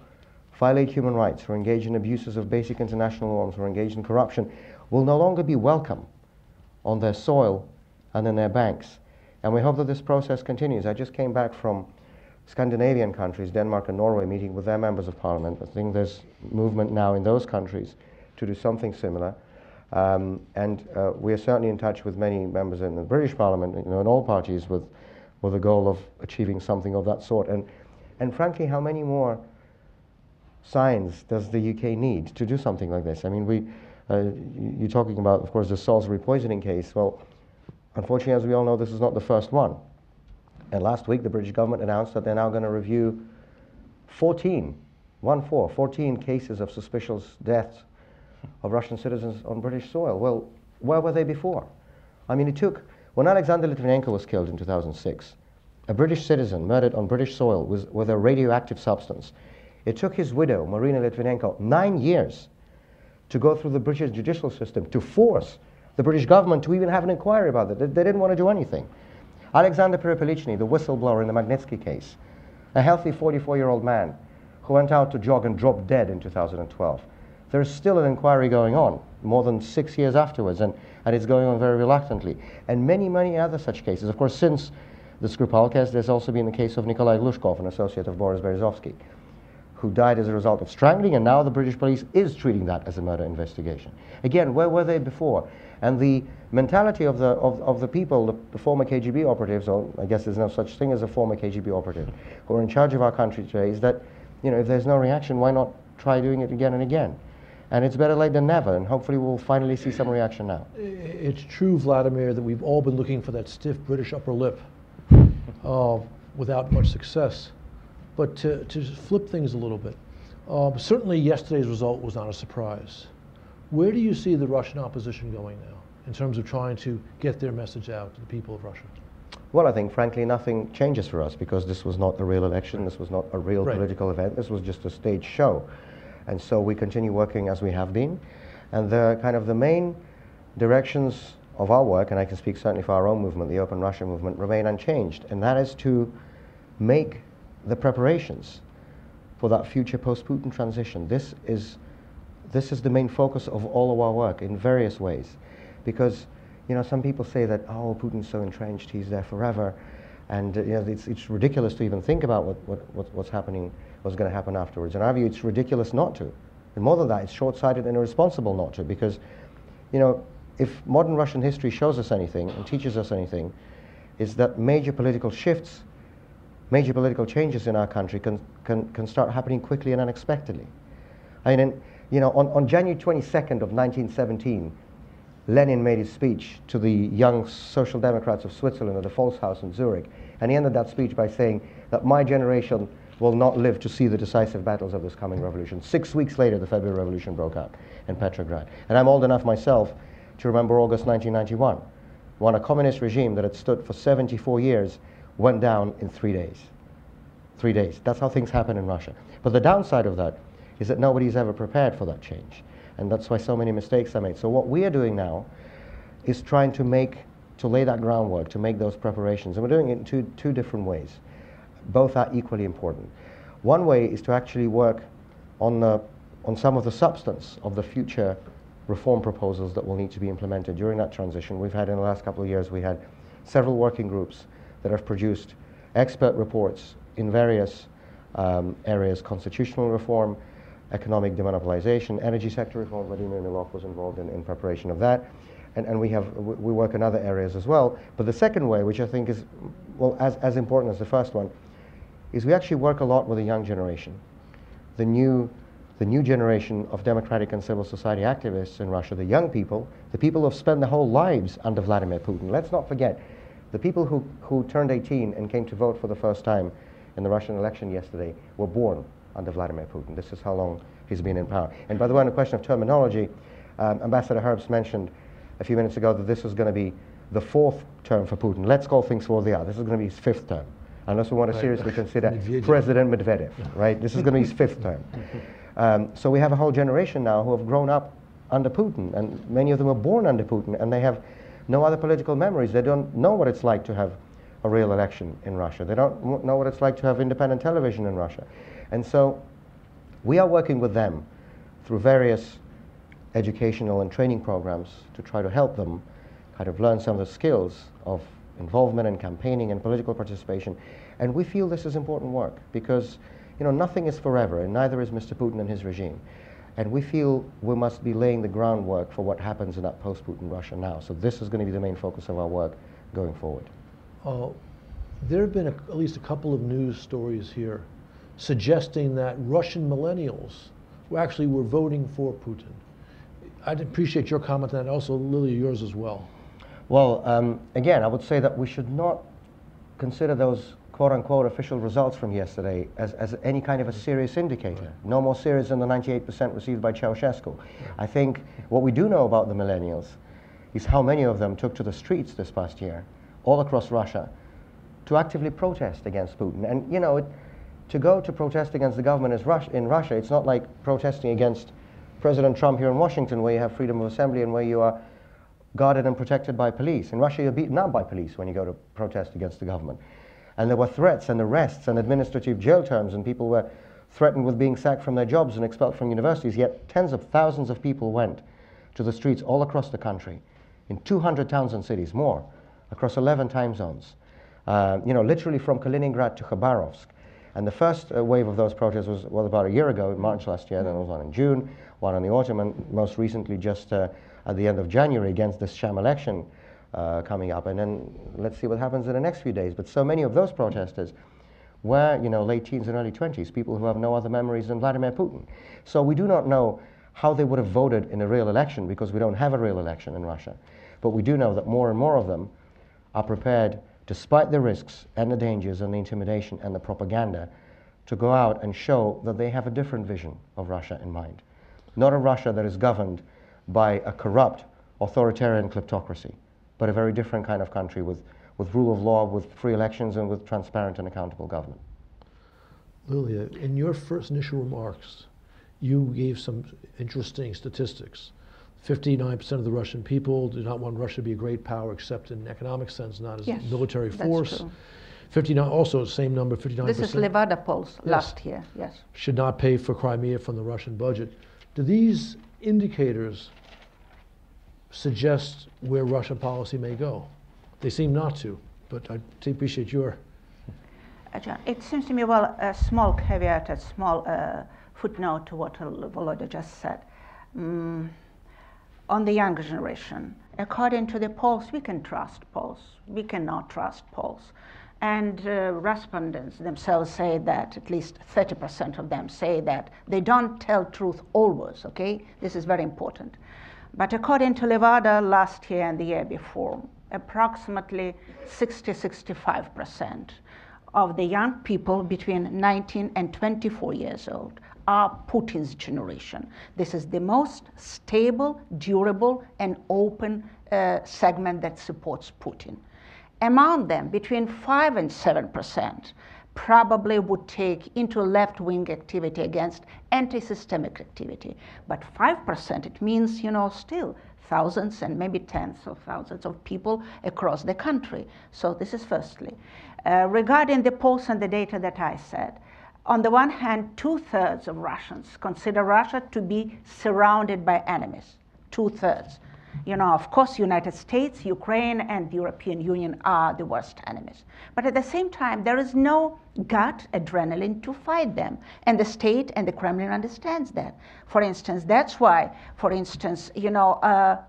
violate human rights, who engage in abuses of basic international norms, who engage in corruption, will no longer be welcome on their soil and in their banks. And we hope that this process continues. I just came back from Scandinavian countries, Denmark and Norway, meeting with their members of parliament. I think there's movement now in those countries to do something similar. We are certainly in touch with many members in the British Parliament, in all parties, with the goal of achieving something of that sort. And frankly, how many more signs does the UK need to do something like this? I mean, you're talking about, of course, the Salisbury poisoning case. Well, unfortunately, as we all know, this is not the first one. And last week, the British government announced that they're now going to review 14 cases of suspicious deaths of Russian citizens on British soil. Well, where were they before? I mean, when Alexander Litvinenko was killed in 2006, a British citizen murdered on British soil with a radioactive substance. It took his widow, Marina Litvinenko, 9 years to go through the British judicial system to force the British government to even have an inquiry about it. They didn't want to do anything. Alexander Perepelichny, the whistleblower in the Magnitsky case, a healthy 44-year-old man who went out to jog and dropped dead in 2012. There's still an inquiry going on more than 6 years afterwards, and it's going on very reluctantly. And many, many other such cases. Of course, since the Skripal case, there's also been the case of Nikolai Glushkov, an associate of Boris Berezovsky, who died as a result of strangling, and now the British police is treating that as a murder investigation. Again, where were they before? And the mentality of the people, the former KGB operatives, or I guess there's no such thing as a former KGB operative, who are in charge of our country today, is that, if there's no reaction, why not try doing it again and again? And it's better late than never, and hopefully we'll finally see some reaction now. It's true, Vladimir, that we've all been looking for that stiff British upper lip without much success. But to flip things a little bit, certainly yesterday's result was not a surprise. Where do you see the Russian opposition going now in terms of trying to get their message out to the people of Russia? Well, I think, frankly, nothing changes for us because this was not a real election, this was not a real political event, this was just a stage show. And so we continue working as we have been. And the main directions of our work, and I can speak certainly for our own movement, the Open Russia movement, remain unchanged. And that is to make the preparations for that future post-Putin transition. This is the main focus of all of our work in various ways. Because, some people say that, oh, Putin's so entrenched, he's there forever. And it's ridiculous to even think about what's happening, what's going to happen afterwards. In our view, it's ridiculous not to. And more than that, it's short-sighted and irresponsible not to, because, if modern Russian history shows us anything and teaches us anything, is that major political shifts, major political changes in our country can start happening quickly and unexpectedly. I mean, on January 22nd of 1917, Lenin made his speech to the young Social Democrats of Switzerland at the Volkshaus in Zurich, and he ended that speech by saying that my generation will not live to see the decisive battles of this coming revolution. 6 weeks later, the February Revolution broke out in Petrograd. And I'm old enough myself to remember August 1991, when a communist regime that had stood for 74 years went down in 3 days. 3 days. That's how things happen in Russia. But the downside of that is that nobody's ever prepared for that change. And that's why so many mistakes are made. So what we are doing now is trying to lay that groundwork, to make those preparations. And we're doing it in two different ways. Both are equally important. One way is to actually work on some of the substance of the future reform proposals that will need to be implemented during that transition. We've had, in the last couple of years, we had several working groups that have produced expert reports in various areas: constitutional reform, economic demonopolization, energy sector reform. Vladimir Milov was involved in preparation of that. And we work in other areas as well. But the second way, which I think is, well, as important as the first one, is we actually work a lot with the young generation. The new generation of democratic and civil society activists in Russia, the young people, the people who have spent their whole lives under Vladimir Putin. Let's not forget, the people who turned 18 and came to vote for the first time in the Russian election yesterday were born under Vladimir Putin. This is how long he's been in power. And by the way, on the question of terminology, Ambassador Herbst mentioned a few minutes ago that this is going to be the 4th term for Putin. Let's call things for what they are. This is going to be his 5th term, unless we want to seriously consider President Medvedev, right? This is going to be his 5th term. So we have a whole generation now who have grown up under Putin, and many of them were born under Putin, and they have no other political memories. They don't know what it's like to have a real election in Russia. They don't know what it's like to have independent television in Russia. And so we are working with them through various educational and training programs to try to help them kind of learn some of the skills of involvement in campaigning and political participation. And we feel this is important work because, you know, nothing is forever, and neither is Mr. Putin and his regime. And we feel we must be laying the groundwork for what happens in that post-Putin Russia now. So this is going to be the main focus of our work going forward. There have been at least a couple of news stories here suggesting that Russian millennials who actually were voting for Putin. I'd appreciate your comment on that, also Lilia, yours as well. Well, again, I would say that we should not consider those quote-unquote official results from yesterday as any kind of a serious indicator. Right. No more serious than the 98% received by Ceausescu. Right. I think what we do know about the millennials is how many of them took to the streets this past year, all across Russia, to actively protest against Putin. And, you know, to go to protest against the government in Russia, it's not like protesting against President Trump here in Washington, where you have freedom of assembly and where you are guarded and protected by police. In Russia, you're beaten up by police when you go to protest against the government. And there were threats and arrests and administrative jail terms, and people were threatened with being sacked from their jobs and expelled from universities, yet tens of thousands of people went to the streets all across the country, in 200 towns and cities, more, across 11 time zones, you know, literally from Kaliningrad to Khabarovsk. And the first wave of those protests was about a year ago, in March last year, then there was one in June, one in the autumn, and most recently just at the end of January against this sham election coming up. And then let's see what happens in the next few days. But so many of those protesters were, you know, late teens and early 20s, people who have no other memories than Vladimir Putin. So we do not know how they would have voted in a real election because we don't have a real election in Russia. But we do know that more and more of them are prepared, despite the risks and the dangers and the intimidation and the propaganda, to go out and show that they have a different vision of Russia in mind. Not a Russia that is governed by a corrupt, authoritarian kleptocracy, but a very different kind of country with rule of law, with free elections, and with transparent and accountable government. Lilia, in your first initial remarks, you gave some interesting statistics. 59% of the Russian people do not want Russia to be a great power except in economic sense, not as military force. That's true. 59, also same number, 59%. This is Levada polls last year, yes. Should not pay for Crimea from the Russian budget. Do these indicators suggest where Russian policy may go? They seem not to, but I appreciate your... John, it seems to me, well, a small caveat, a small footnote to what Volodya just said. On the younger generation, according to the polls, we can trust polls. We cannot trust polls. And respondents themselves say that, at least 30% of them say that they don't tell truth always, okay? This is very important. But according to Levada last year and the year before, approximately 60-65% of the young people between 19 and 24 years old are Putin's generation. This is the most stable, durable, and open segment that supports Putin. Among them, between 5 and 7% probably would take into left-wing activity against anti-systemic activity. But 5%, it means, you know, still thousands and maybe tens of thousands of people across the country. So this is firstly. Regarding the polls and the data that I said, on the one hand, 2/3 of Russians consider Russia to be surrounded by enemies, 2/3. You know, of course, United States, Ukraine, and the European Union are the worst enemies. But at the same time, there is no gut adrenaline to fight them. And the state and the Kremlin understands that. For instance, that's why, for instance, you know,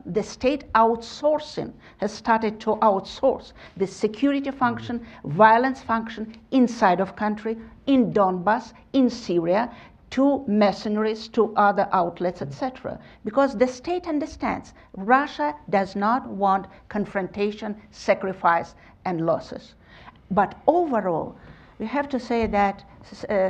the state outsourcing has started to outsource the security function, violence function inside of country, in Donbass, in Syria, to mercenaries, to other outlets, etc. Because the state understands Russia does not want confrontation, sacrifice, and losses. But overall, we have to say that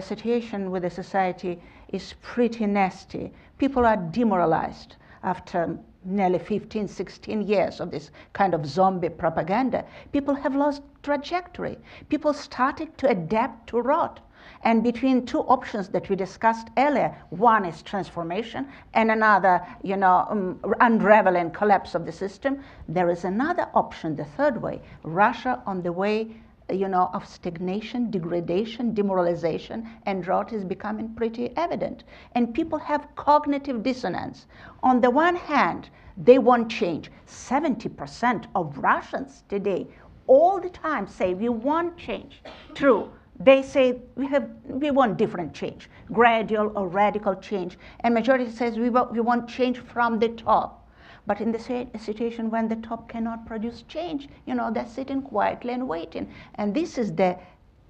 situation with the society is pretty nasty. People are demoralized after nearly 15, 16 years of this kind of zombie propaganda. People have lost trajectory. People started to adapt to rot. And between two options that we discussed earlier, one is transformation and another, you know, unraveling collapse of the system. There is another option, the third way, Russia on the way, you know, of stagnation, degradation, demoralization, and rot is becoming pretty evident. And people have cognitive dissonance. On the one hand, they want change. 70% of Russians today all the time say we want change. True, they say we want different change, gradual or radical change, and majority says we want change from the top. But in the situation when the top cannot produce change, they're sitting quietly and waiting. And this is the,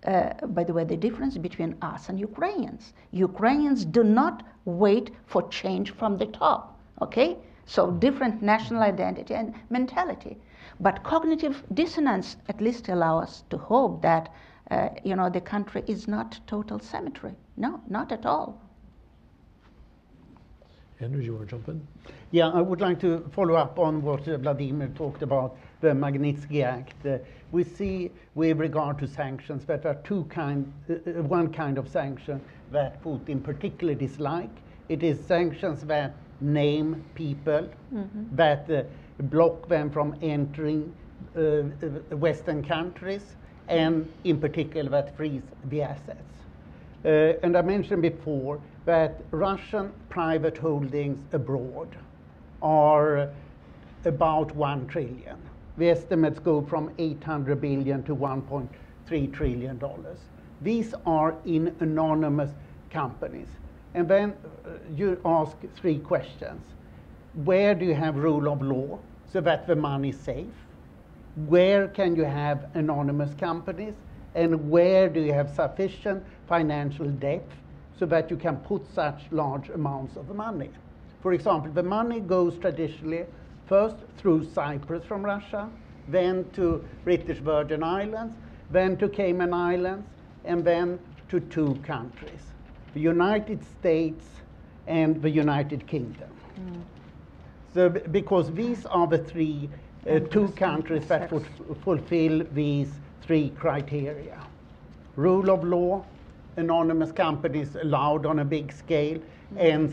by the way, the difference between us and Ukrainians. Ukrainians do not wait for change from the top, okay? So different national identity and mentality. But cognitive dissonance at least allow us to hope that the country is not total cemetery. No, not at all. Andrew, do you want to jump in? Yeah, I would like to follow up on what Vladimir talked about, the Magnitsky Act. We see with regard to sanctions that there are one kind of sanction that Putin particularly dislike. It is sanctions that name people, that block them from entering Western countries, and in particular that freeze the assets. And I mentioned before that Russian private holdings abroad are about 1 trillion. The estimates go from 800 billion to 1.3 trillion dollars. These are in anonymous companies. And then you ask 3 questions. Where do you have rule of law so that the money is safe? Where can you have anonymous companies? And where do you have sufficient financial depth so that you can put such large amounts of money? For example, the money goes traditionally first through Cyprus from Russia, then to British Virgin Islands, then to Cayman Islands, and then to 2 countries, the United States and the United Kingdom. So because these are the 2 countries that would fulfill these 3 criteria. Rule of law, anonymous companies allowed on a big scale, and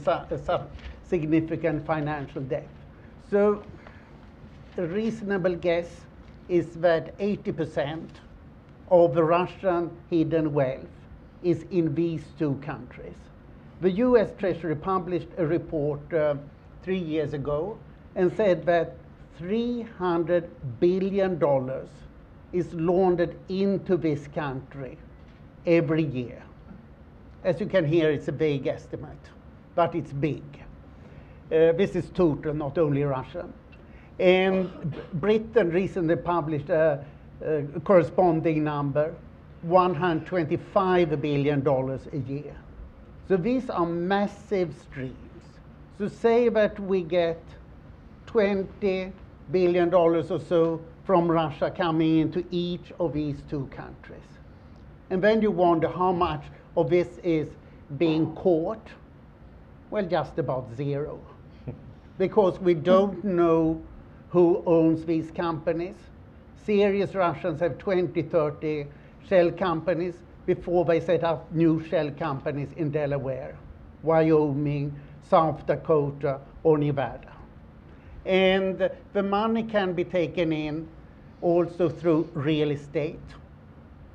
significant financial debt. So a reasonable guess is that 80% of the Russian hidden wealth is in these 2 countries. The US Treasury published a report 3 years ago and said that $300 billion is laundered into this country every year. As you can hear, it's a vague estimate, but it's big. This is total, not only Russian. And Britain recently published a corresponding number, $125 billion a year. So these are massive streams. So say that we get $20 billion or so from Russia coming into each of these 2 countries. And then you wonder how much of this is being caught. Well, just about 0. Because we don't know who owns these companies. Serious Russians have 20, 30 shell companies before they set up new shell companies in Delaware, Wyoming, South Dakota, or Nevada. And the money can be taken in also through real estate.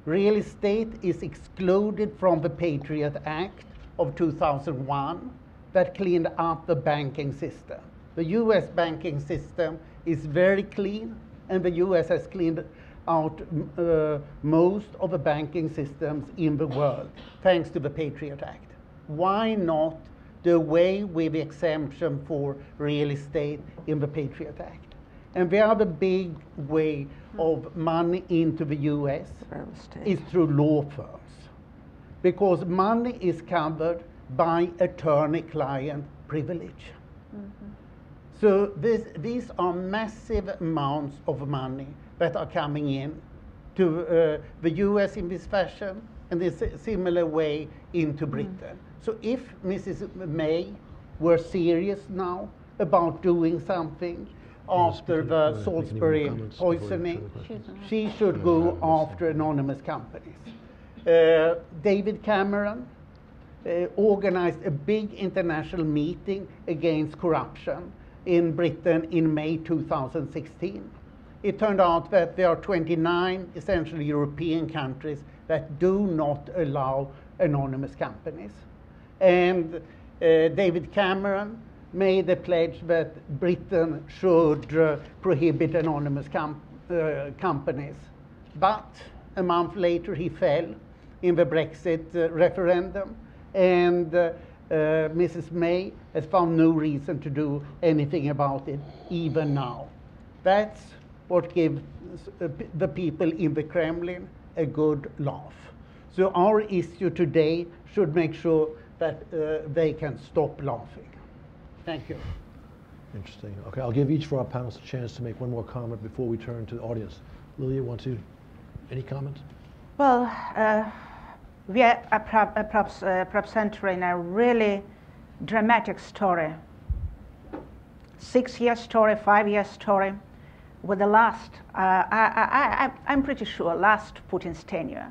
Real estate is excluded from the Patriot Act of 2001 that cleaned up the banking system. The US banking system is very clean, and the US has cleaned out most of the banking systems in the world, thanks to the Patriot Act. Why not do away with the exemption for real estate in the Patriot Act? And the other big way of money into the US is through law firms, because money is covered by attorney-client privilege. So these are massive amounts of money that are coming in to the US in this fashion, and in a similar way into Britain. So if Mrs. May were serious now about doing something after the Salisbury poisoning, she should go after anonymous companies. David Cameron organized a big international meeting against corruption in Britain in May 2016. It turned out that there are 29 essentially European countries that do not allow anonymous companies. And David Cameron made the pledge that Britain should prohibit anonymous companies But a month later he fell in the Brexit referendum, and Mrs. May has found no reason to do anything about it, even now. That's what gives the people in the Kremlin a good laugh. So our issue today should make sure that they can stop laughing. Thank you. Interesting. Okay, I'll give each of our panelists a chance to make one more comment before we turn to the audience. Lilia, any comments? Well, we are perhaps entering a really dramatic story. 6-year story, 5-year story, with the last, I'm pretty sure, last Putin's tenure.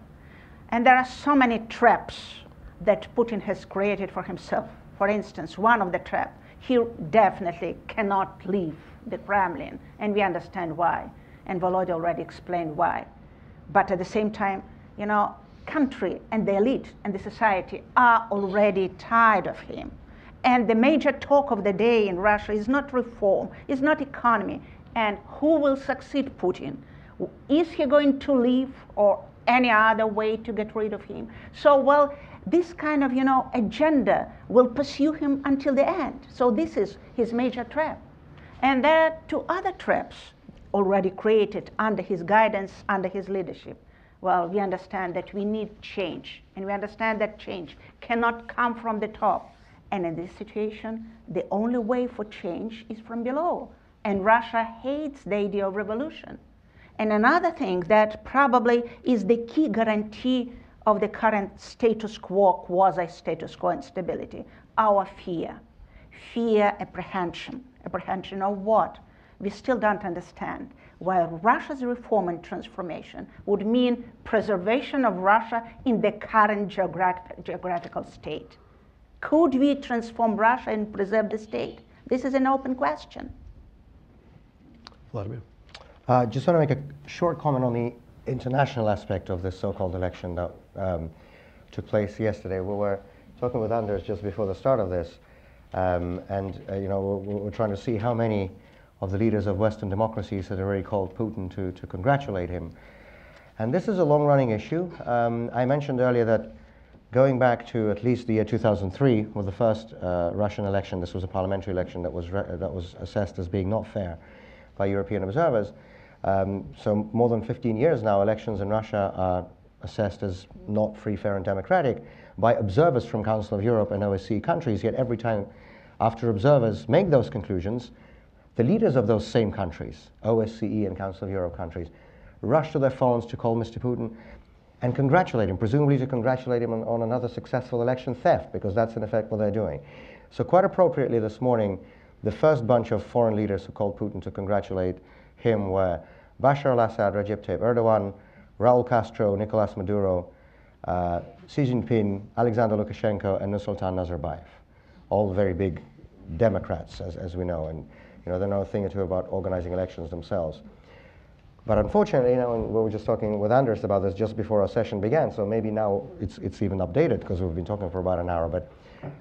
And there are so many traps that Putin has created for himself. For instance, one of the traps, he definitely cannot leave the Kremlin, and we understand why. And Volodya already explained why. But at the same time, you know, country and the elite and the society are already tired of him. And the major talk of the day in Russia is not reform, is not economy, and who will succeed Putin? Is he going to leave, or any other way to get rid of him? So, well, this kind of, you know, agenda will pursue him until the end. So this is his major trap. And there are 2 other traps already created under his guidance, under his leadership. Well, we understand that we need change, and we understand that change cannot come from the top. And in this situation, the only way for change is from below. And Russia hates the idea of revolution. And another thing that probably is the key guarantee of the current status quo, quasi-status quo instability, our fear. Fear, apprehension. Apprehension of what? We still don't understand. While Russia's reform and transformation would mean preservation of Russia in the current geographical state. Could we transform Russia and preserve the state? This is an open question. Vladimir. Just want to make a short comment on the international aspect of this so-called election that took place yesterday. We were talking with Anders just before the start of this, you know, we're trying to see how many of the leaders of Western democracies had already called Putin to congratulate him. And this is a long-running issue. I mentioned earlier that going back to at least the year 2003, with the first Russian election, this was a parliamentary election that was assessed as being not fair by European observers. So more than 15 years now, elections in Russia are assessed as not free, fair, and democratic by observers from Council of Europe and OSCE countries. Yet every time after observers make those conclusions, the leaders of those same countries, OSCE and Council of Europe countries, rush to their phones to call Mr. Putin and congratulate him, presumably to congratulate him on another successful election theft, because that's in effect what they're doing. So quite appropriately this morning, the first bunch of foreign leaders who called Putin to congratulate him were Bashar al-Assad, Recep Tayyip Erdogan, Raul Castro, Nicolas Maduro, Xi Jinping, Alexander Lukashenko, and Nursultan Nazarbayev. All very big Democrats, as we know, and you know, they know a thing or two about organizing elections themselves. But unfortunately, you know, and we were just talking with Anders about this just before our session began, so maybe now it's even updated because we've been talking for about an hour. But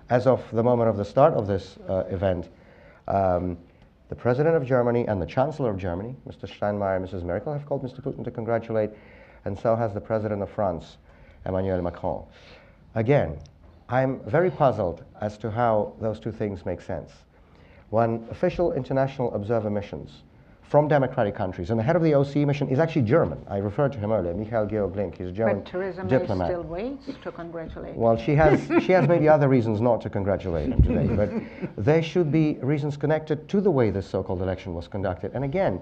as of the moment of the start of this event, the President of Germany and the Chancellor of Germany, Mr. Steinmeier and Mrs. Merkel, have called Mr. Putin to congratulate, and so has the President of France, Emmanuel Macron. Again, I'm very puzzled as to how those 2 things make sense. When official international observer missions from democratic countries, and the head of the OSCE mission is actually German. I referred to him earlier, Michael Georg Link. He's a German but Theresa May diplomat. Still waits to congratulate. Well, she has maybe other reasons not to congratulate him today, but there should be reasons connected to the way this so-called election was conducted. And again,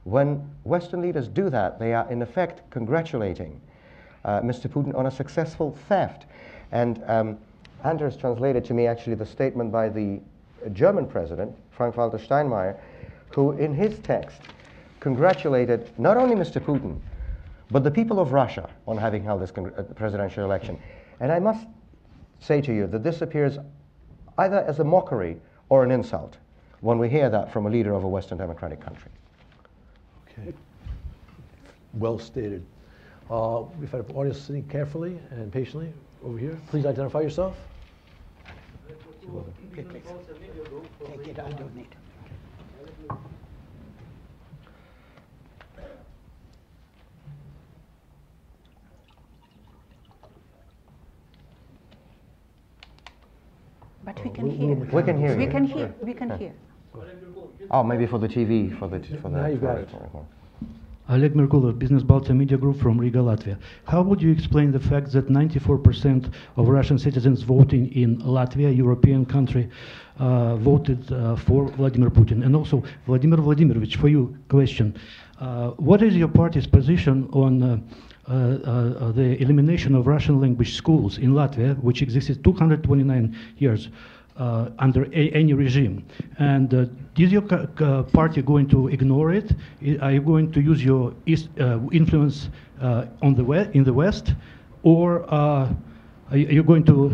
when Western leaders do that, they are in effect congratulating Mr. Putin on a successful theft. And Anders translated to me actually the statement by the German president, Frank-Walter Steinmeier, who in his text congratulated not only Mr. Putin, but the people of Russia on having held this presidential election. And I must say to you that this appears either as a mockery or an insult when we hear that from a leader of a Western democratic country. Okay. Well stated. We've had an audience sitting carefully and patiently over here. Please identify yourself. Okay, please. Take it, I don't need. But we can hear. We can hear you. We can hear. We can hear. Oh, maybe for the TV, for the. Now you've got it. Oleg Merkulov, Business Baltic Media Group from Riga, Latvia. How would you explain the fact that 94% of Russian citizens voting in Latvia, European country, voted for Vladimir Putin? And also, Vladimir Vladimirovich, for you, question. What is your party's position on the elimination of Russian language schools in Latvia, which existed 229 years under any regime? And is your party going to ignore it? Are you going to use your influence in the West, or are you going to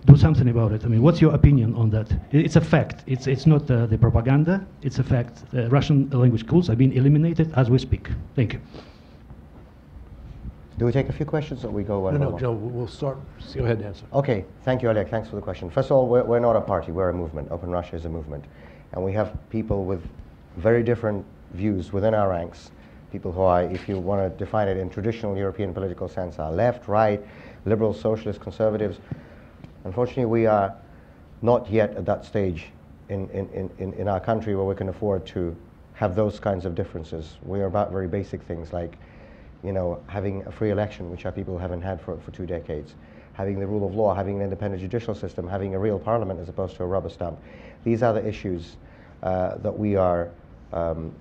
do something about it? I mean, what's your opinion on that? It's a fact. It's not the propaganda. It's a fact. Russian language schools are being eliminated as we speak. Thank you. Do we take a few questions, or we go one by one? No, we'll start. Go ahead and answer. Okay, thank you, Oleg. Thanks for the question. First of all, we're not a party, we're a movement. Open Russia is a movement. And we have people with very different views within our ranks. People who are, if you want to define it in traditional European political sense, are left, right, liberals, socialists, conservatives. Unfortunately, we are not yet at that stage in our country where we can afford to have those kinds of differences. We are about very basic things like, you know, having a free election, which our people haven't had for 2 decades, having the rule of law, having an independent judicial system, having a real parliament as opposed to a rubber stamp. These are the issues that we are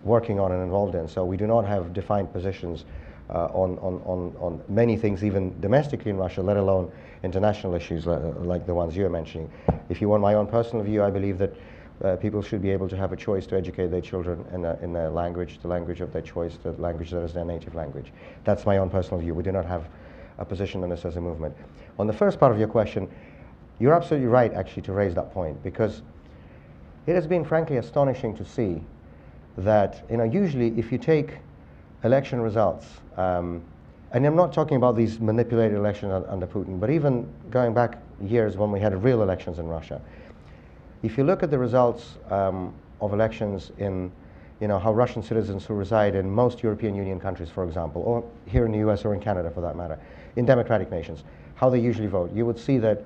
working on and involved in. So we do not have defined positions on many things, even domestically in Russia, let alone international issues like the ones you're mentioning. If you want my own personal view, I believe that people should be able to have a choice to educate their children in their language, the language of their choice, the language that is their native language. That's my own personal view. We do not have a position on this as a movement. On the first part of your question, you're absolutely right, actually, to raise that point, because it has been, frankly, astonishing to see that, you know, usually if you take election results, and I'm not talking about these manipulated elections under Putin, but even going back years when we had real elections in Russia, if you look at the results of elections in, you know, how Russian citizens who reside in most European Union countries, for example, or here in the US or in Canada for that matter, in democratic nations, how they usually vote, you would see that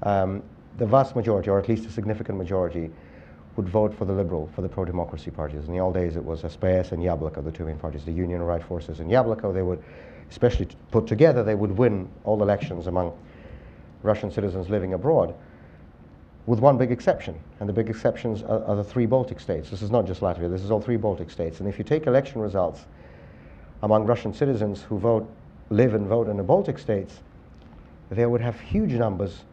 the vast majority, or at least a significant majority, would vote for the liberal, for the pro-democracy parties. In the old days it was SPS and Yabloko, the two main parties, the Union Right Forces and Yabloko. They would, especially put together, they would win all elections among Russian citizens living abroad, with one big exception, and the big exceptions are the 3 Baltic states. This is not just Latvia, this is all 3 Baltic states. And if you take election results among Russian citizens who live and vote in the Baltic states, they would have huge numbers,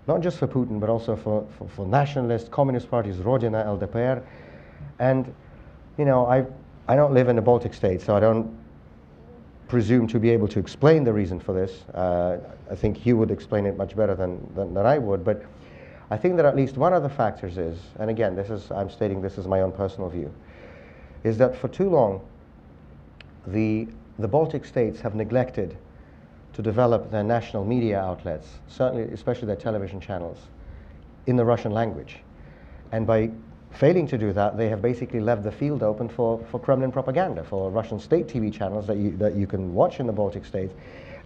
not just for Putin, but also for nationalist, communist parties, Rodina, LDPR. And, you know, I don't live in the Baltic states, so I don't presume to be able to explain the reason for this. I think you would explain it much better than I would, but I think that at least one of the factors is, and again, I'm stating this is my own personal view, is that for too long, the Baltic states have neglected to develop their national media outlets, certainly, especially their television channels, in the Russian language. And by failing to do that, they have basically left the field open for Kremlin propaganda, for Russian state TV channels that you can watch in the Baltic states.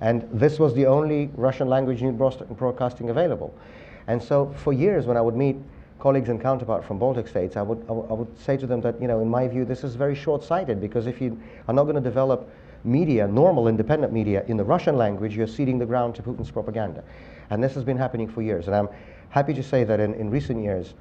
And this was the only Russian language news broadcasting available. And so for years, when I would meet colleagues and counterparts from Baltic states, I would say to them that, you know, in my view, this is very short-sighted, because if you are not going to develop media, normal independent media, in the Russian language, you're ceding the ground to Putin's propaganda. And this has been happening for years. And I'm happy to say that in recent years,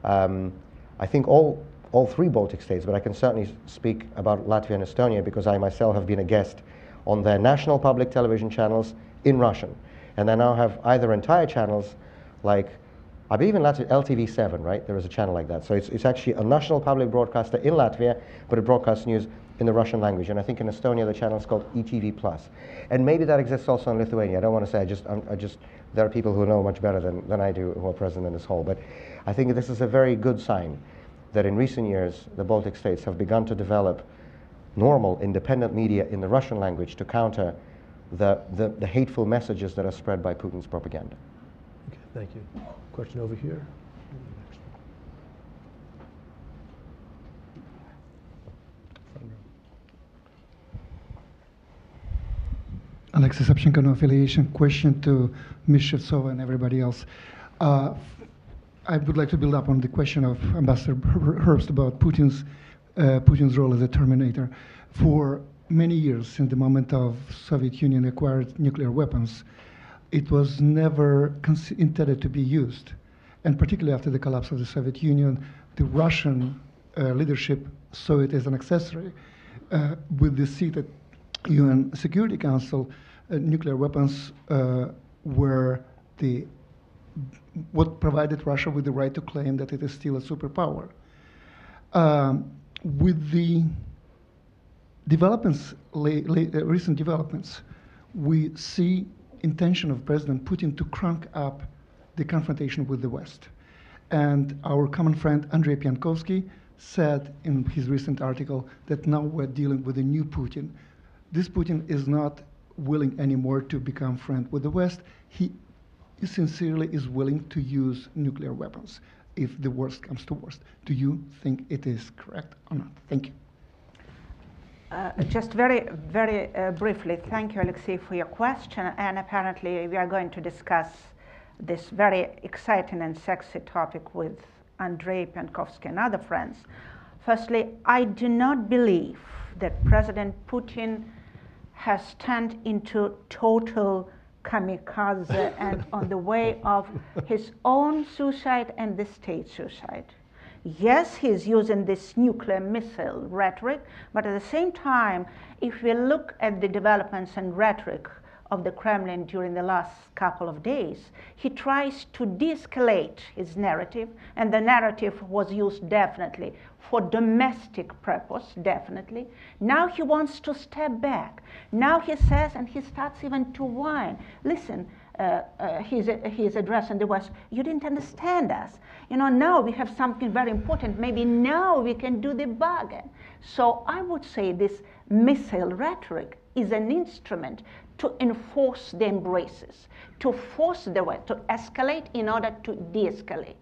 I think all 3 Baltic states, but I can certainly speak about Latvia and Estonia because I myself have been a guest on their national public television channels in Russian. And they now have either entire channels like, I believe in Latvia, LTV7, right? There is a channel like that. So it's actually a national public broadcaster in Latvia, but it broadcasts news in the Russian language. And I think in Estonia the channel is called ETV+. And maybe that exists also in Lithuania. I don't want to say, there are people who know much better than I do who are present in this hall. But I think this is a very good sign that in recent years the Baltic states have begun to develop normal independent media in the Russian language to counter the hateful messages that are spread by Putin's propaganda. Okay, thank you. Question over here. Alexei Navalny, no affiliation. Question to Ms. Shevtsova and everybody else. I would like to build up on the question of Ambassador Herbst about Putin's role as a terminator. For many years, since the moment of Soviet Union acquired nuclear weapons, it was never intended to be used. And particularly after the collapse of the Soviet Union, the Russian leadership saw it as an accessory. With the seat at UN Security Council, nuclear weapons were what provided Russia with the right to claim that it is still a superpower. With the developments, recent developments, we see intention of President Putin to crank up the confrontation with the West. And our common friend Andrei Piankovsky said in his recent article that now we're dealing with a new Putin. This Putin is not willing anymore to become friend with the West. He sincerely is willing to use nuclear weapons if the worst comes to worst. Do you think it is correct or not? Thank you. Just very briefly, thank you, Alexei, for your question. And apparently we are going to discuss this very exciting and sexy topic with Andrei Piankovsky and other friends. Firstly, I do not believe that President Putin has turned into total kamikaze and on the way of his own suicide and the state suicide. Yes, he's using this nuclear missile rhetoric, but at the same time, if we look at the developments and rhetoric of the Kremlin during the last couple of days, he tries to de-escalate his narrative, and the narrative was used definitely for domestic purpose, definitely. Now he wants to step back. Now he says, and he starts even to whine, listen, he's addressing the West, you didn't understand us. You know, now we have something very important. Maybe now we can do the bargain. So I would say this missile rhetoric is an instrument to enforce the embraces, to force the West to escalate in order to de-escalate.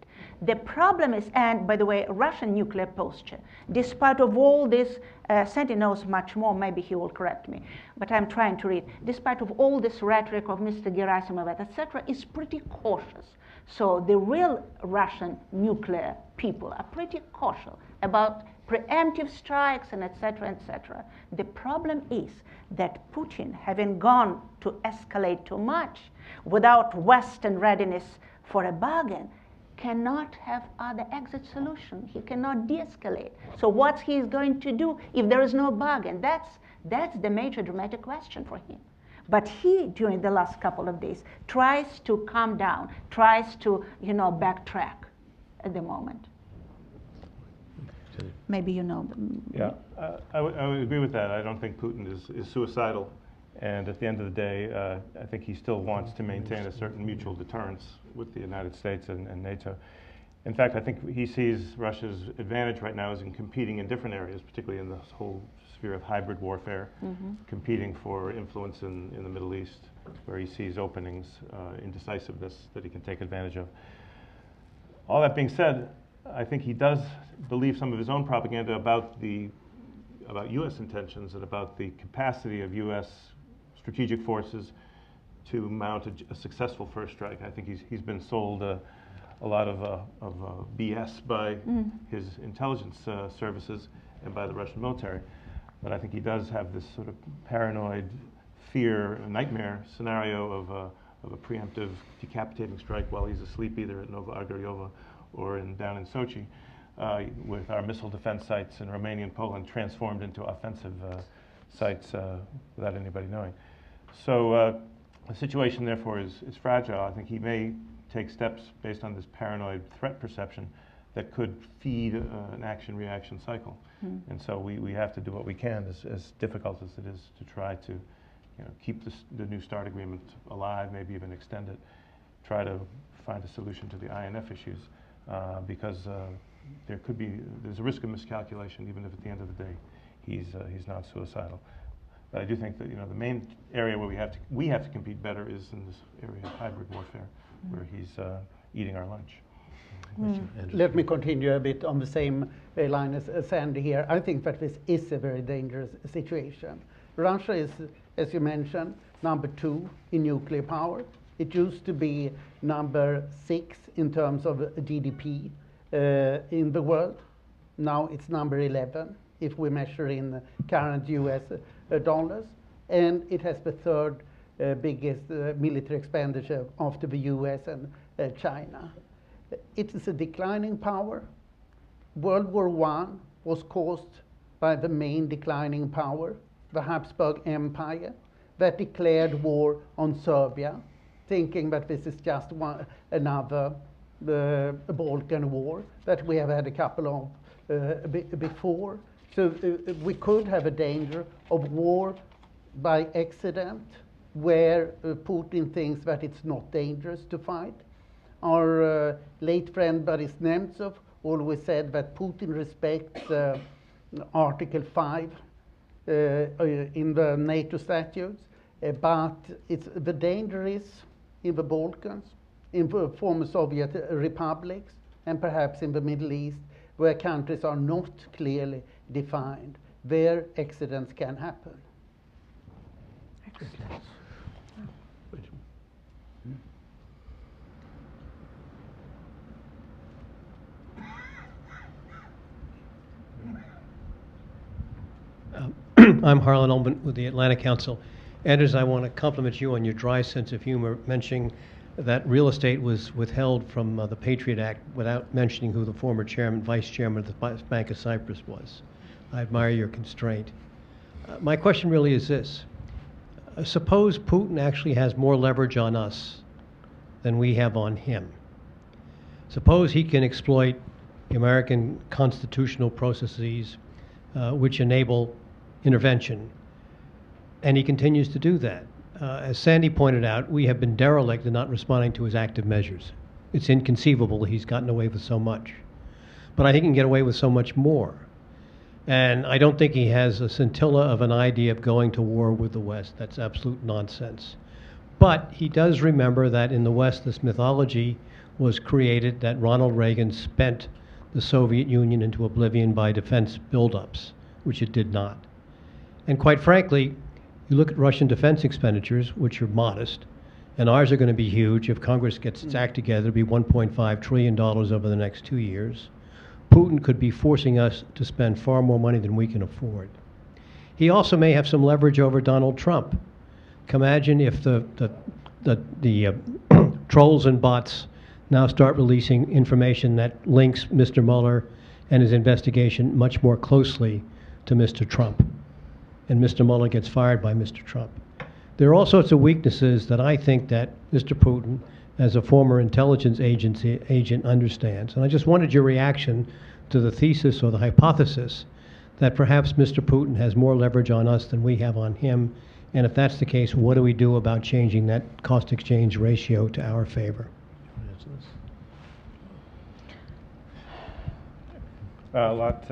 The problem is, and by the way, Russian nuclear posture, despite of all this, Sandy knows much more, maybe he will correct me, but I'm trying to read, despite of all this rhetoric of Mr. Gerasimov, etc., is pretty cautious. So the real Russian nuclear people are pretty cautious about preemptive strikes and etc., etc. The problem is that Putin, having gone to escalate too much without Western readiness for a bargain, cannot have other exit solution. He cannot de-escalate. So what he is going to do if there is no bargain? That's the major dramatic question for him. But he, during the last couple of days, tries to calm down, tries to, backtrack at the moment. Maybe you know. Yeah, I would agree with that. I don't think Putin is suicidal. And at the end of the day, I think he still wants to maintain a certain mutual deterrence with the United States and NATO. In fact, I think he sees Russia's advantage right now is in competing in different areas, particularly in the whole sphere of hybrid warfare, competing for influence in the Middle East, where he sees openings in decisiveness that he can take advantage of. All that being said, I think he does believe some of his own propaganda about U.S. intentions and about the capacity of U.S. strategic forces to mount a successful first strike. I think he's been sold a lot of BS by his intelligence services and by the Russian military. But I think he does have this sort of paranoid fear, a nightmare scenario of a preemptive decapitating strike while he's asleep either at Nova Argaryovo or down in Sochi, with our missile defense sites in Romania and Poland transformed into offensive sites without anybody knowing. So the situation, therefore, is fragile. I think he may take steps based on this paranoid threat perception that could feed an action-reaction cycle. And so we have to do what we can, as difficult as it is, to try to keep the New START agreement alive, maybe even extend it, try to find a solution to the INF issues, because there's a risk of miscalculation, even if at the end of the day he's not suicidal. But I do think that the main area where we have to compete better is in this area of hybrid warfare, where he's eating our lunch. Let me continue a bit on the same line as Sandy here. I think that this is a very dangerous situation. Russia is, as you mentioned, number 2 in nuclear power. It used to be number 6 in terms of GDP in the world. Now it's number 11 if we measure in current US dollars. And it has the third biggest military expenditure after the US and China. It is a declining power. World War I was caused by the main declining power, the Habsburg Empire, that declared war on Serbia, thinking that this is just another Balkan war that we have had a couple of before. So we could have a danger of war by accident, where Putin thinks that it's not dangerous to fight. Our late friend Boris Nemtsov always said that Putin respects Article 5 in the NATO statutes, but the danger is in the Balkans, in the former Soviet republics, and perhaps in the Middle East, where countries are not clearly defined. There, accidents can happen. Excellent. I'm Harlan Ullman with the Atlantic Council. Anders, I want to compliment you on your dry sense of humor, mentioning that real estate was withheld from the Patriot Act without mentioning who the former chairman, vice chairman of the Bank of Cyprus was. I admire your constraint. My question really is this. Suppose Putin actually has more leverage on us than we have on him. Suppose he can exploit the American constitutional processes which enable intervention, and he continues to do that. As Sandy pointed out, we have been derelict in not responding to his active measures. It's inconceivable he's gotten away with so much. But I think he can get away with so much more. And I don't think he has a scintilla of an idea of going to war with the West. That's absolute nonsense. But he does remember that in the West, this mythology was created that Ronald Reagan spent the Soviet Union into oblivion by defense buildups, which it did not. And quite frankly, you look at Russian defense expenditures, which are modest, and ours are going to be huge. If Congress gets its act together, it'll be $1.5 trillion over the next 2 years. Putin could be forcing us to spend far more money than we can afford. He also may have some leverage over Donald Trump. Imagine if the trolls and bots now start releasing information that links Mr. Mueller and his investigation much more closely to Mr. Trump. And Mr. Mueller gets fired by Mr. Trump. There are all sorts of weaknesses that I think that Mr. Putin, as a former intelligence agent, understands. And I just wanted your reaction to the thesis or the hypothesis that perhaps Mr. Putin has more leverage on us than we have on him. And if that's the case, what do we do about changing that cost exchange ratio to our favor? A lot.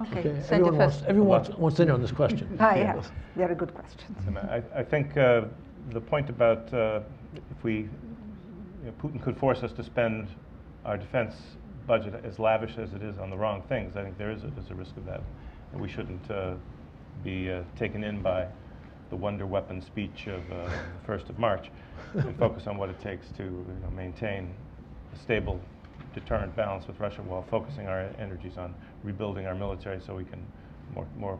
Okay, Everyone wants in on this question. Yeah, very good questions. And I think the point about if Putin could force us to spend our defense budget as lavish as it is on the wrong things, I think there's a risk of that. And we shouldn't be taken in by the wonder weapon speech of the 1st of March and focus on what it takes to maintain a stable deterrent balance with Russia while focusing our energies on rebuilding our military so we can more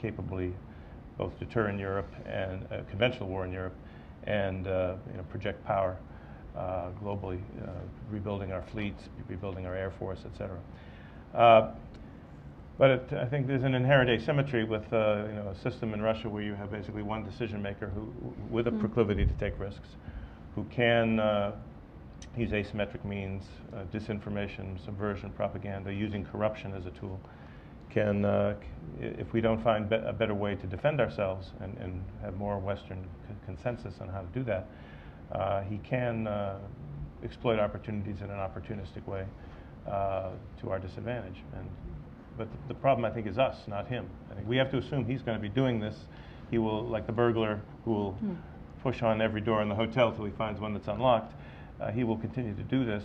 capably both deter in Europe and conventional war in Europe and project power globally, rebuilding our fleets, rebuilding our air force, etc. But I think there's an inherent asymmetry with a system in Russia where you have basically one decision maker with a proclivity to take risks, who can use asymmetric means, disinformation, subversion, propaganda, using corruption as a tool, can, if we don't find a better way to defend ourselves and have more Western consensus on how to do that, he can exploit opportunities in an opportunistic way to our disadvantage. But the problem, I think, is us, not him. I think we have to assume he's going to be doing this. He will, like the burglar who will push on every door in the hotel till he finds one that's unlocked. He will continue to do this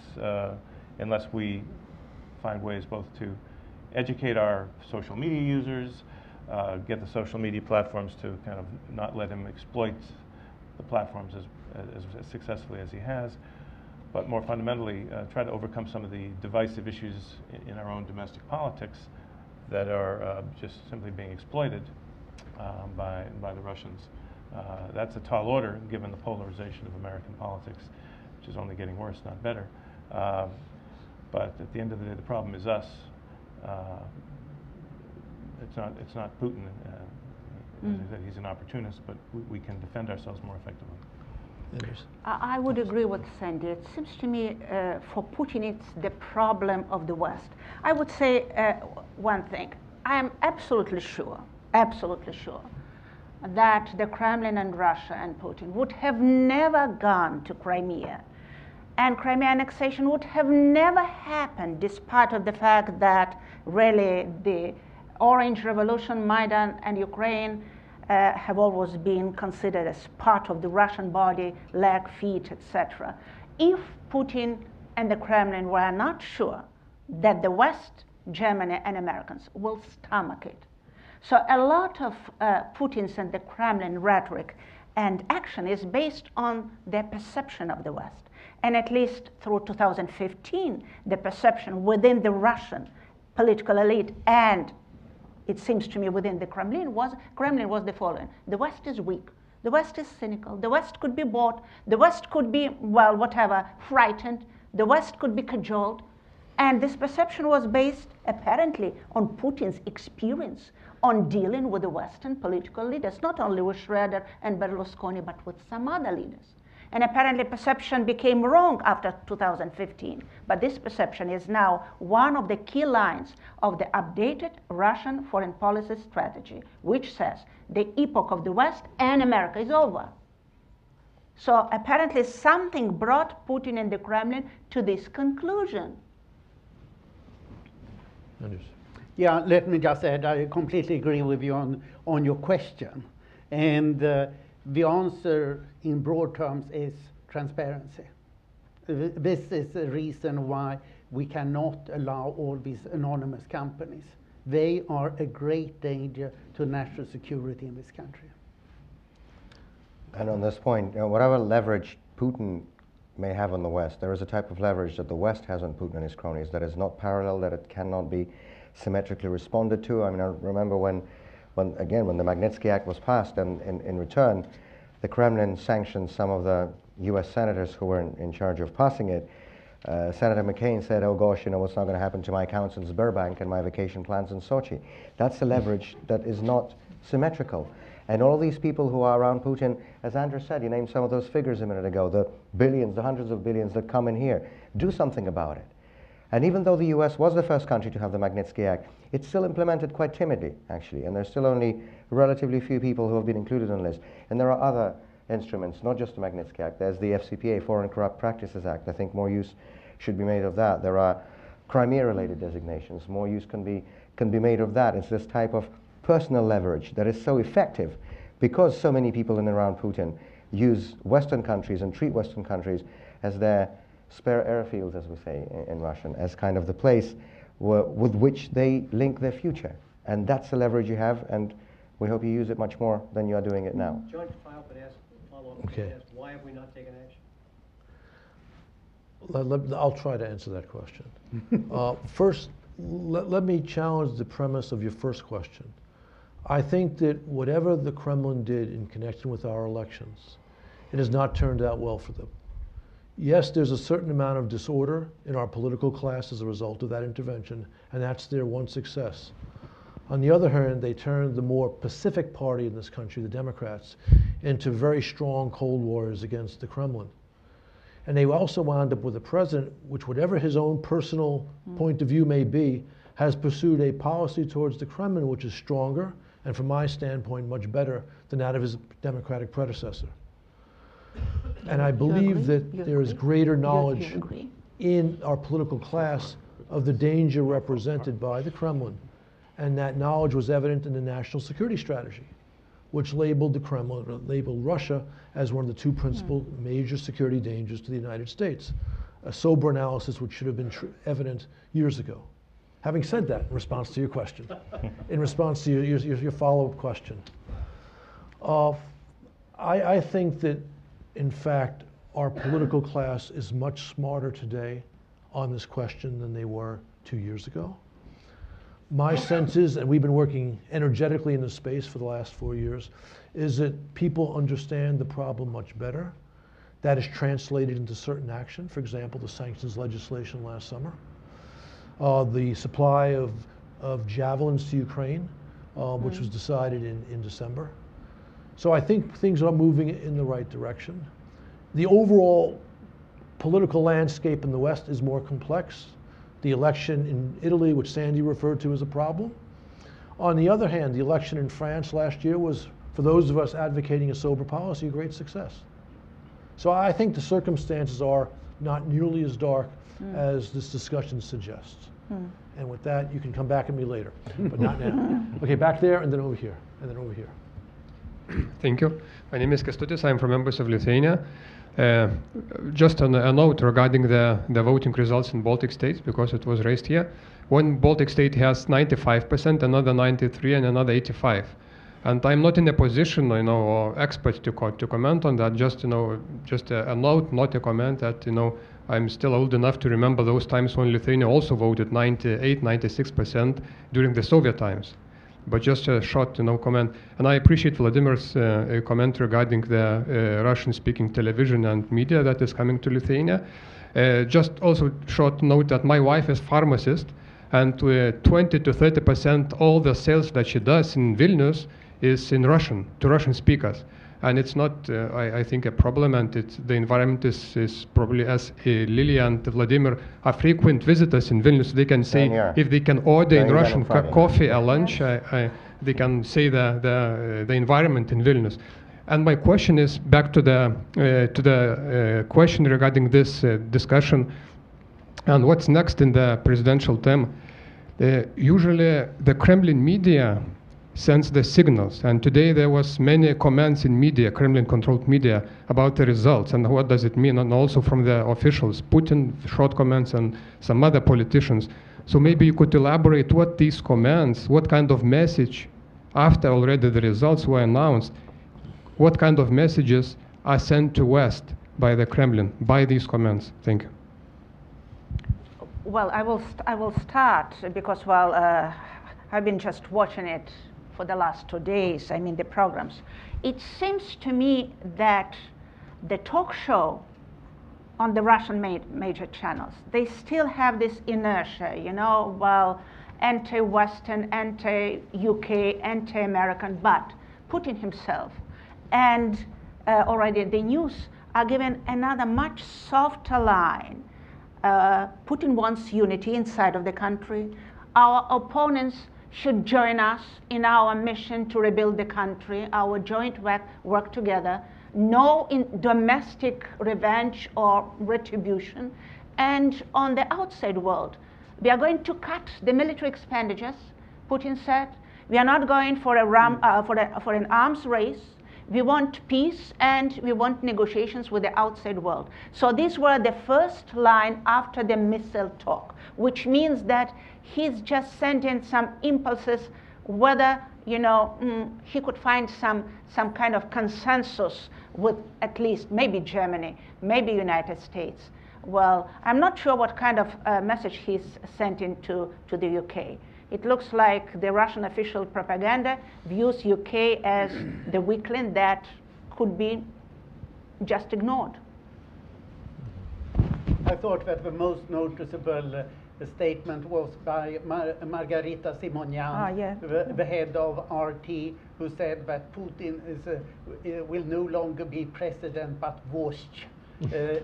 unless we find ways both to educate our social media users, get the social media platforms to kind of not let him exploit the platforms as successfully as he has, but more fundamentally try to overcome some of the divisive issues in our own domestic politics that are just simply being exploited by the Russians. That's a tall order given the polarization of American politics, which is only getting worse, not better. But at the end of the day, the problem is us. It's not Putin. As I said, he's an opportunist, but we can defend ourselves more effectively. I would agree with Sandy. It seems to me for Putin it's the problem of the West. I would say one thing. I am absolutely sure that the Kremlin and Russia and Putin would have never gone to Crimea, and Crimea annexation would have never happened despite of the fact that really the Orange Revolution, Maidan and Ukraine have always been considered as part of the Russian body, leg, feet, etc. If Putin and the Kremlin were not sure that the West, Germany and Americans will stomach it. So a lot of Putin's and the Kremlin rhetoric and action is based on their perception of the West. And at least through 2015, the perception within the Russian political elite and it seems to me within the Kremlin was the following. The West is weak. The West is cynical. The West could be bought. The West could be, well, whatever, frightened. The West could be cajoled. And this perception was based apparently on Putin's experience on dealing with the Western political leaders, not only with Schroeder and Berlusconi, but with some other leaders. And apparently perception became wrong after 2015. But this perception is now one of the key lines of the updated Russian foreign policy strategy, which says the epoch of the West and America is over. So apparently something brought Putin and the Kremlin to this conclusion. Yeah, let me just add, I completely agree with you on your question. And the answer in broad terms is transparency. This is the reason why we cannot allow all these anonymous companies. They are a great danger to national security in this country. And on this point, whatever leverage Putin may have on the West, there is a type of leverage that the West has on Putin and his cronies that is not parallel, that it cannot be symmetrically responded to. I mean, I remember when the Magnitsky Act was passed, and in return, the Kremlin sanctioned some of the US senators who were in charge of passing it. Senator McCain said, oh gosh, you know, what's not going to happen to my accounts in Sberbank and my vacation plans in Sochi. That's a leverage that is not symmetrical. And all these people who are around Putin, as Andrew said, you named some of those figures a minute ago, the billions, the hundreds of billions that come in here, do something about it. And even though the US was the first country to have the Magnitsky Act, it's still implemented quite timidly, actually, and there's still only relatively few people who have been included on the list. And there are other instruments, not just the Magnitsky Act. There's the FCPA, Foreign Corrupt Practices Act. I think more use should be made of that. There are Crimea-related designations. More use can be made of that. It's this type of personal leverage that is so effective because so many people in and around Putin use Western countries and treat Western countries as their spare airfields, as we say in Russian, as kind of the place with which they link their future. And that's the leverage you have, and we hope you use it much more than you are doing it now. John, if I could ask a follow-up, Okay. why have we not taken action? I'll try to answer that question. First, let me challenge the premise of your first question. I think that whatever the Kremlin did in connection with our elections, it has not turned out well for them. Yes, there's a certain amount of disorder in our political class as a result of that intervention, and that's their one success. On the other hand, they turned the more pacific party in this country, the Democrats, into very strong Cold Wars against the Kremlin. And they also wound up with a president which, whatever his own personal point of view may be, has pursued a policy towards the Kremlin which is stronger and, from my standpoint, much better than that of his Democratic predecessor. And I believe that there is greater knowledge in our political class of the danger represented by the Kremlin. And that knowledge was evident in the national security strategy, which labeled the Kremlin, labeled Russia as one of the two principal major security dangers to the United States. A sober analysis which should have been evident years ago. Having said that, in response to your question, in response to your follow-up question, I think that, in fact, our political class is much smarter today on this question than they were 2 years ago. My sense is, and we've been working energetically in this space for the last 4 years, is that people understand the problem much better. That is translated into certain action. For example, the sanctions legislation last summer. The supply of javelins to Ukraine, which was decided in December. So I think things are moving in the right direction. The overall political landscape in the West is more complex. The election in Italy, which Sandy referred to as a problem. On the other hand, the election in France last year was, for those of us advocating a sober policy, a great success. So I think the circumstances are not nearly as dark as this discussion suggests. And with that, you can come back at me later, but not now. Okay, back there, and then over here, and then over here. Thank you. My name is Kęstutis. I'm from Embassy of Lithuania. Just on a note regarding the voting results in Baltic states, because it was raised here. One Baltic state has 95%, another 93%, and another 85%. And I'm not in a position, or expert to comment on that. Just, just a note, not a comment. That I'm still old enough to remember those times when Lithuania also voted 98%, 96% during the Soviet times. But just a short, comment. And I appreciate Vladimir's comment regarding the Russian-speaking television and media that is coming to Lithuania. Just also short note that my wife is pharmacist, and 20 to 30% all the sales that she does in Vilnius is in Russian, to Russian speakers. And it's not, I think, a problem, and the environment is probably, as Lilia and Vladimir are frequent visitors in Vilnius, they can say, if they can order in Russian coffee or lunch, they can say the environment in Vilnius. And my question is back to the question regarding this discussion and what's next in the presidential term. Usually the Kremlin media sends the signals, and today there was many comments in media, Kremlin-controlled media, about the results and what does it mean, and also from the officials, Putin, short comments, and some other politicians. So maybe you could elaborate what these comments, what kind of message, after already the results were announced, what kind of messages are sent to West by the Kremlin, by these comments? Thank you. Well, I will start because, well, I've been just watching it for the last 2 days, the programs. It seems to me that the talk show on the Russian major channels, they still have this inertia, well, anti-Western, anti-UK, anti-American, but Putin himself and already the news are given another much softer line. Putin wants unity inside of the country. Our opponents should join us in our mission to rebuild the country, our joint work together, no domestic revenge or retribution. And on the outside world, we are going to cut the military expenditures, Putin said. We are not going for an arms race. We want peace and we want negotiations with the outside world. So these were the first line after the missile talk, which means that he's just sending some impulses, whether he could find some kind of consensus with at least maybe Germany, maybe United States. Well, I'm not sure what kind of message he's sending to the UK. It looks like the Russian official propaganda views UK as the weakling that could be just ignored. I thought that the most noticeable statement was by Margarita Simonian, the head of RT, who said that Putin will no longer be president but Vozhch,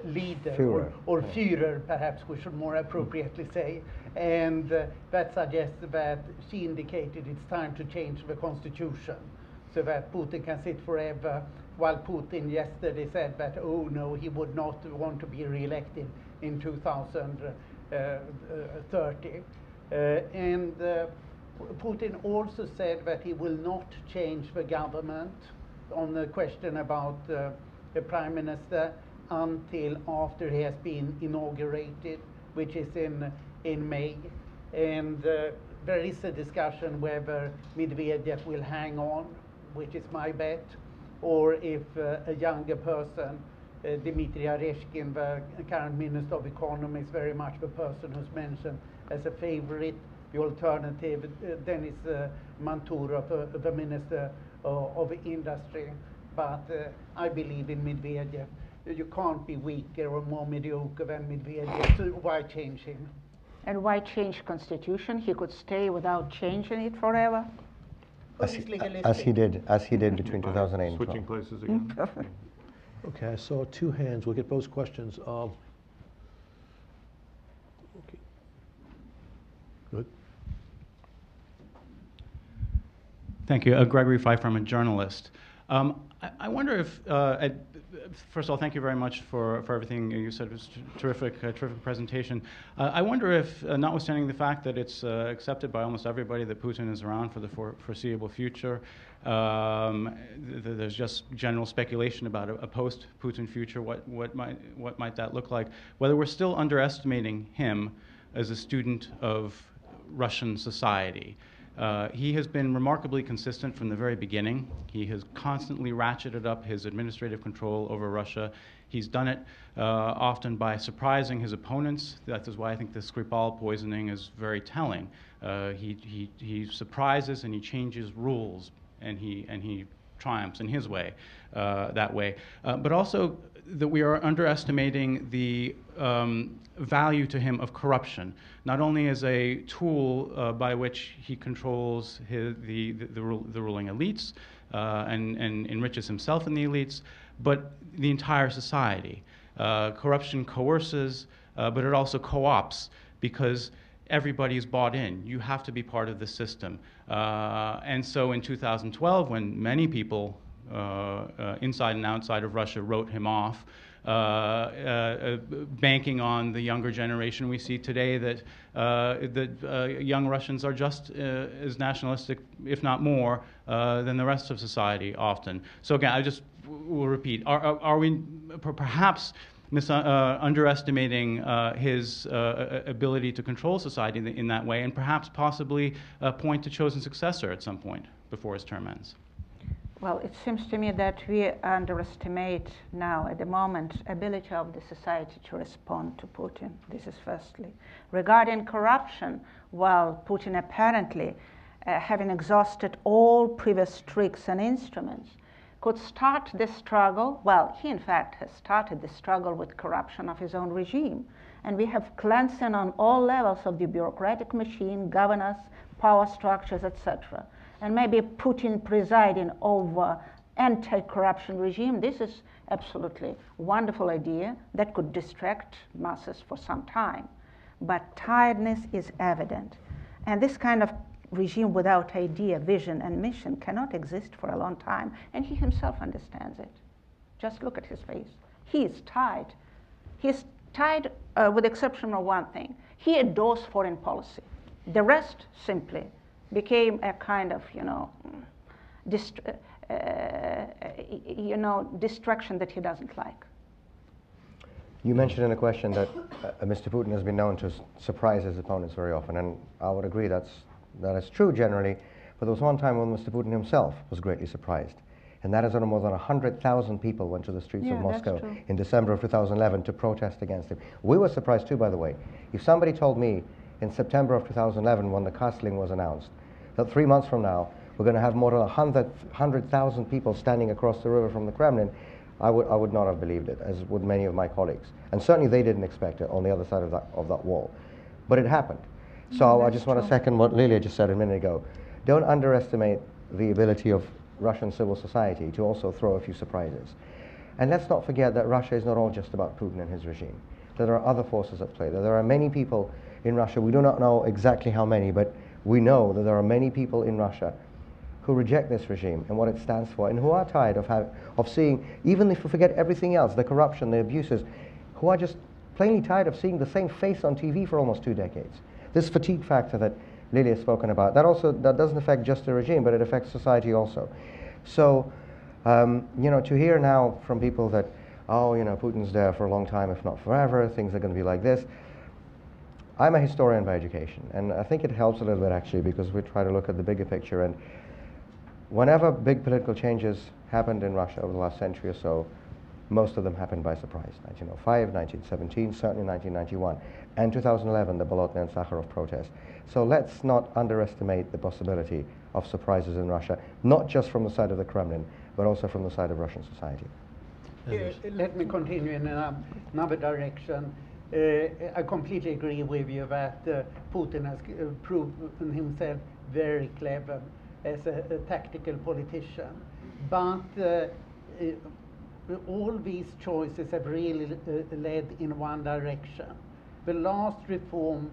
leader, or Führer, perhaps we should more appropriately say. And that suggests that she indicated it's time to change the constitution so that Putin can sit forever, while Putin yesterday said that, oh no, he would not want to be re-elected in 2030. And Putin also said that he will not change the government on the question about the prime minister until after he has been inaugurated, which is in May. And there is a discussion whether Medvedev will hang on, which is my bet. or if a younger person, Dmitry Oreshkin, the current Minister of Economy, is very much the person who's mentioned as a favorite. The alternative, Denis Manturov, the Minister of Industry. But I believe in Medvedev. You can't be weaker or more mediocre than Medvedev, so why change him? And why change constitution? He could stay without changing it forever. As he did between 2008 and 12. Switching places again. Okay, I saw two hands. We'll get both questions. Okay. Good. Thank you. Gregory Pfeiffer, I'm a journalist. I wonder if, first of all, thank you very much for everything you said. It was terrific presentation. I wonder if, notwithstanding the fact that it's accepted by almost everybody that Putin is around for the foreseeable future, there's just general speculation about a post-Putin future. What might that look like? Whether we're still underestimating him as a student of Russian society. He has been remarkably consistent from the very beginning. He has constantly ratcheted up his administrative control over Russia. He's done it often by surprising his opponents. That is why I think the Skripal poisoning is very telling. He surprises and he changes rules, and he triumphs in his way that way. But also that we are underestimating the value to him of corruption, not only as a tool by which he controls the ruling elites and enriches himself in the elites, but the entire society. Corruption coerces, but it also co-opts, because everybody is bought in. You have to be part of the system. And so in 2012, when many people inside and outside of Russia wrote him off, banking on the younger generation, we see today that young Russians are just as nationalistic, if not more, than the rest of society often. So again, I just will repeat, are we perhaps underestimating his ability to control society in that way, and perhaps possibly point to chosen successor at some point before his term ends? Well, it seems to me that we underestimate now, at the moment, ability of the society to respond to Putin. This is firstly. Regarding corruption, well, Putin apparently, having exhausted all previous tricks and instruments, could start the struggle. Well, he in fact has started the struggle with corruption of his own regime. And we have cleansing on all levels of the bureaucratic machine, governance, power structures, etc. And maybe Putin presiding over anti-corruption regime, this is absolutely wonderful idea that could distract masses for some time. But tiredness is evident. And this kind of regime without idea, vision, and mission cannot exist for a long time. And he himself understands it. Just look at his face. He is tired. He's tired with the exception of one thing. He adores foreign policy. The rest simply became a kind of, distraction that he doesn't like. You mentioned in a question that Mr. Putin has been known to surprise his opponents very often, and I would agree that is true generally, but there was one time when Mr. Putin himself was greatly surprised, and that is when more than 100,000 people went to the streets of Moscow in December of 2011 to protest against him. We were surprised too, by the way. If somebody told me in September of 2011, when the castling was announced, that 3 months from now we're going to have more than 100,000 people standing across the river from the Kremlin, I would not have believed it, as would many of my colleagues. And certainly they didn't expect it on the other side of that wall. But it happened. So I just want to second what Lilia just said a minute ago. Don't underestimate the ability of Russian civil society to also throw a few surprises. And let's not forget that Russia is not all just about Putin and his regime. That there are other forces at play. That there are many people in Russia, we do not know exactly how many, but we know that there are many people in Russia who reject this regime and what it stands for, and who are tired of seeing, even if we forget everything else, the corruption, the abuses, who are just plainly tired of seeing the same face on TV for almost 2 decades. This fatigue factor that Lilia has spoken about, that doesn't affect just the regime, but it affects society also. So, to hear now from people that, Putin's there for a long time, if not forever, things are going to be like this. I'm a historian by education, and I think it helps a little bit actually, because we try to look at the bigger picture. And whenever big political changes happened in Russia over the last century or so, most of them happened by surprise. 1905, 1917, certainly 1991, and 2011, the Bolotny and Sakharov protests. So let's not underestimate the possibility of surprises in Russia, not just from the side of the Kremlin, but also from the side of Russian society. Let me continue in another direction. I completely agree with you that Putin has proven himself very clever as a tactical politician. But all these choices have really led in one direction. The last reform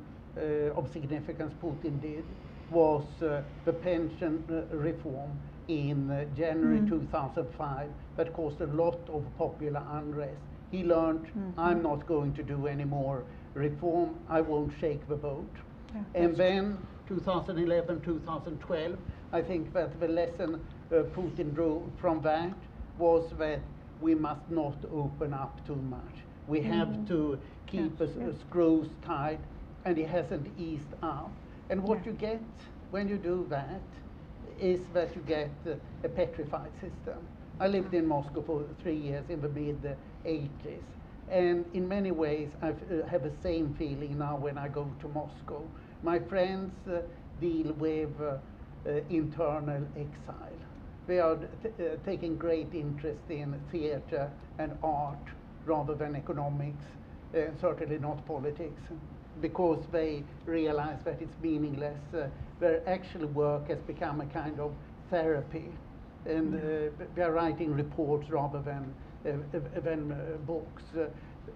of significance Putin did was the pension reform in January 2005 that caused a lot of popular unrest. He learned, I'm not going to do any more reform, I won't shake the boat. Yeah, and then 2011, 2012, I think that the lesson Putin drew from that was that we must not open up too much. We have to keep the screws tight, and he hasn't eased up. And what you get when you do that is that you get a petrified system. I lived in Moscow for 3 years in the mid-80s, and in many ways I have the same feeling now when I go to Moscow. My friends deal with internal exile. They are taking great interest in theater and art rather than economics, certainly not politics, because they realize that it's meaningless. Their actual work has become a kind of therapy, and they're writing reports rather than books.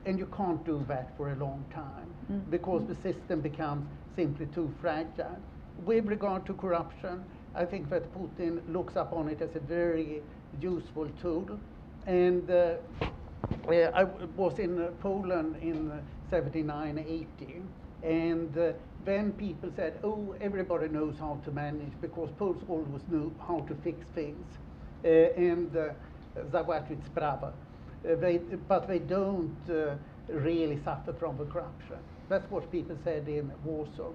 And you can't do that for a long time because the system becomes simply too fragile. With regard to corruption, I think that Putin looks upon it as a very useful tool. And I was in Poland in 79, 80, and then people said, oh, everybody knows how to manage because Poles always knew how to fix things. And Zawatwit Sprava. But they don't really suffer from the corruption. That's what people said in Warsaw.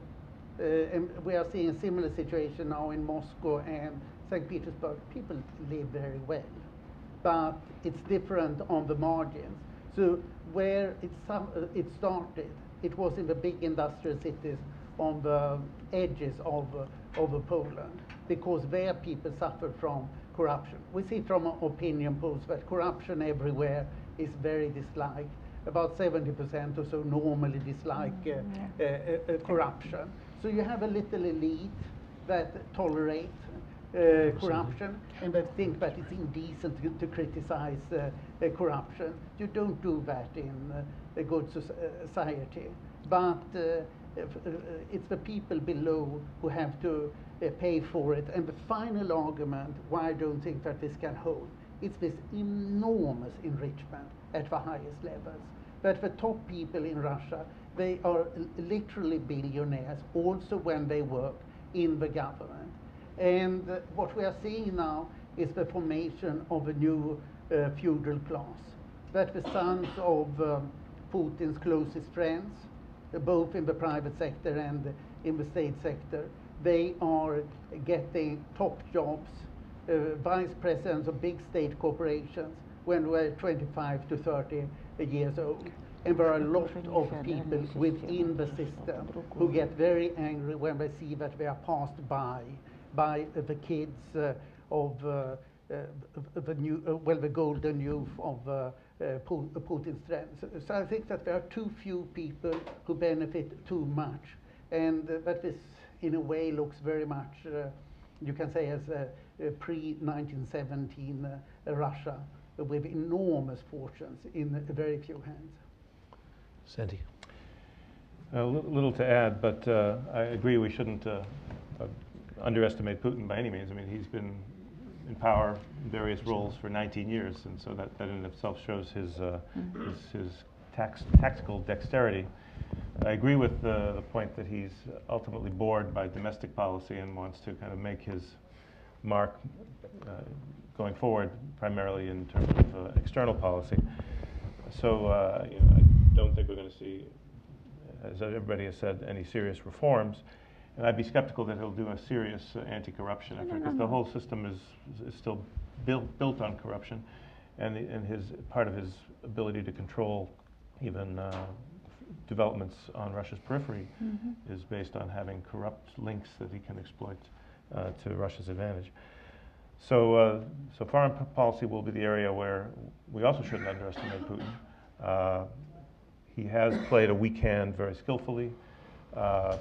And we are seeing a similar situation now in Moscow and St. Petersburg. People live very well, but it's different on the margins. So where it started, it was in the big industrial cities on the edges of Poland, because there people suffer from corruption. We see from opinion polls that corruption everywhere is very disliked. About 70% or so normally dislike corruption. So you have a little elite that tolerate corruption and that think that it's indecent to criticize corruption. You don't do that in a good society. But it's the people below who have to pay for it. And the final argument why I don't think that this can hold, it's this enormous enrichment at the highest levels. That the top people in Russia, they are literally billionaires also when they work in the government. And what we are seeing now is the formation of a new feudal class. That the sons of Putin's closest friends, both in the private sector and in the state sector, they are getting top jobs, vice presidents of big state corporations when they were 25 to 30 years old. And there are a lot of people within the system who get very angry when they see that they are passed by the kids of the golden youth of Putin's Traps. So I think that there are too few people who benefit too much, and that this in a way looks very much, you can say, as a pre-1917 Russia with enormous fortunes in very few hands. Santi. A little to add, but I agree we shouldn't underestimate Putin by any means. I mean, he's been in power in various roles for 19 years, and so that in itself shows his tactical dexterity. I agree with the point that he's ultimately bored by domestic policy and wants to kind of make his mark going forward, primarily in terms of external policy. So I don't think we're going to see, as everybody has said, any serious reforms. And I'd be skeptical that he'll do a serious anti-corruption effort, because the whole system is still built on corruption, and part of his ability to control even developments on Russia's periphery is based on having corrupt links that he can exploit to Russia's advantage. So foreign policy will be the area where we also shouldn't underestimate Putin. He has played a weak hand very skillfully. I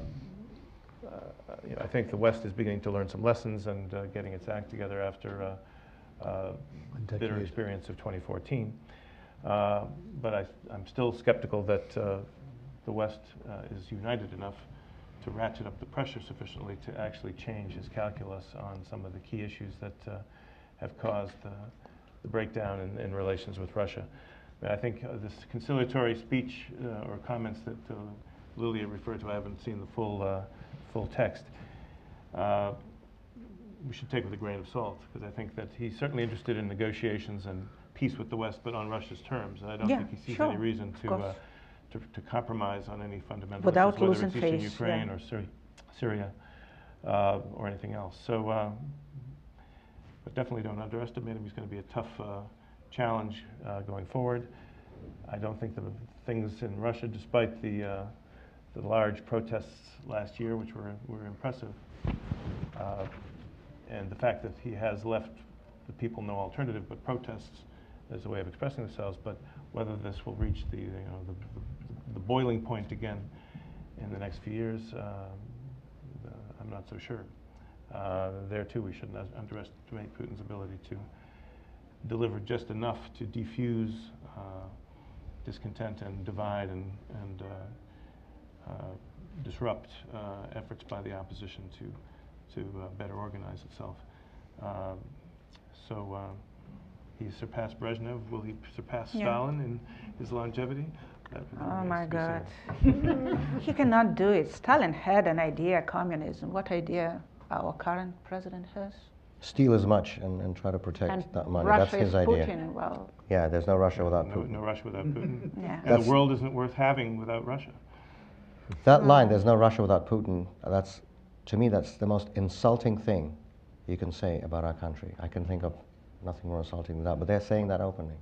think the West is beginning to learn some lessons and getting its act together after bitter experience of 2014. But I'm still skeptical that the West is united enough to ratchet up the pressure sufficiently to actually change his calculus on some of the key issues that have caused the breakdown in relations with Russia. I think this conciliatory speech or comments that Lilia referred to, I haven't seen the full text. We should take with a grain of salt, because I think that he's certainly interested in negotiations and peace with the West, but on Russia's terms. And I don't think he sees any reason to compromise on any fundamental without issues, losing whether it's face, Ukraine or Syria or anything else. So, but definitely don't underestimate him. He's going to be a tough challenge going forward. I don't think the things in Russia, despite the large protests last year, which were impressive, and the fact that he has left the people no alternative but protests as a way of expressing themselves, but whether this will reach the boiling point again in the next few years, I'm not so sure. There too, we shouldn't underestimate Putin's ability to deliver just enough to defuse discontent and divide and disrupt efforts by the opposition to better organize itself. He surpassed Brezhnev. Will he surpass Stalin in his longevity? Oh my God. He cannot do it. Stalin had an idea, communism. What idea our current president has? Steal as much and try to protect that money. Russia That's his is idea. Putin. Well, yeah, there's no Russia without Putin. No Russia without Putin. Yeah. And the world isn't worth having without Russia. That line, there's no Russia without Putin, to me, that's the most insulting thing you can say about our country. I can think of nothing more insulting than that, but they're saying that openly.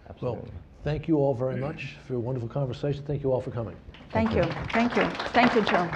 Absolutely. Well, thank you all very much for a wonderful conversation. Thank you all for coming. thank you. Thank you. Thank you, Joe.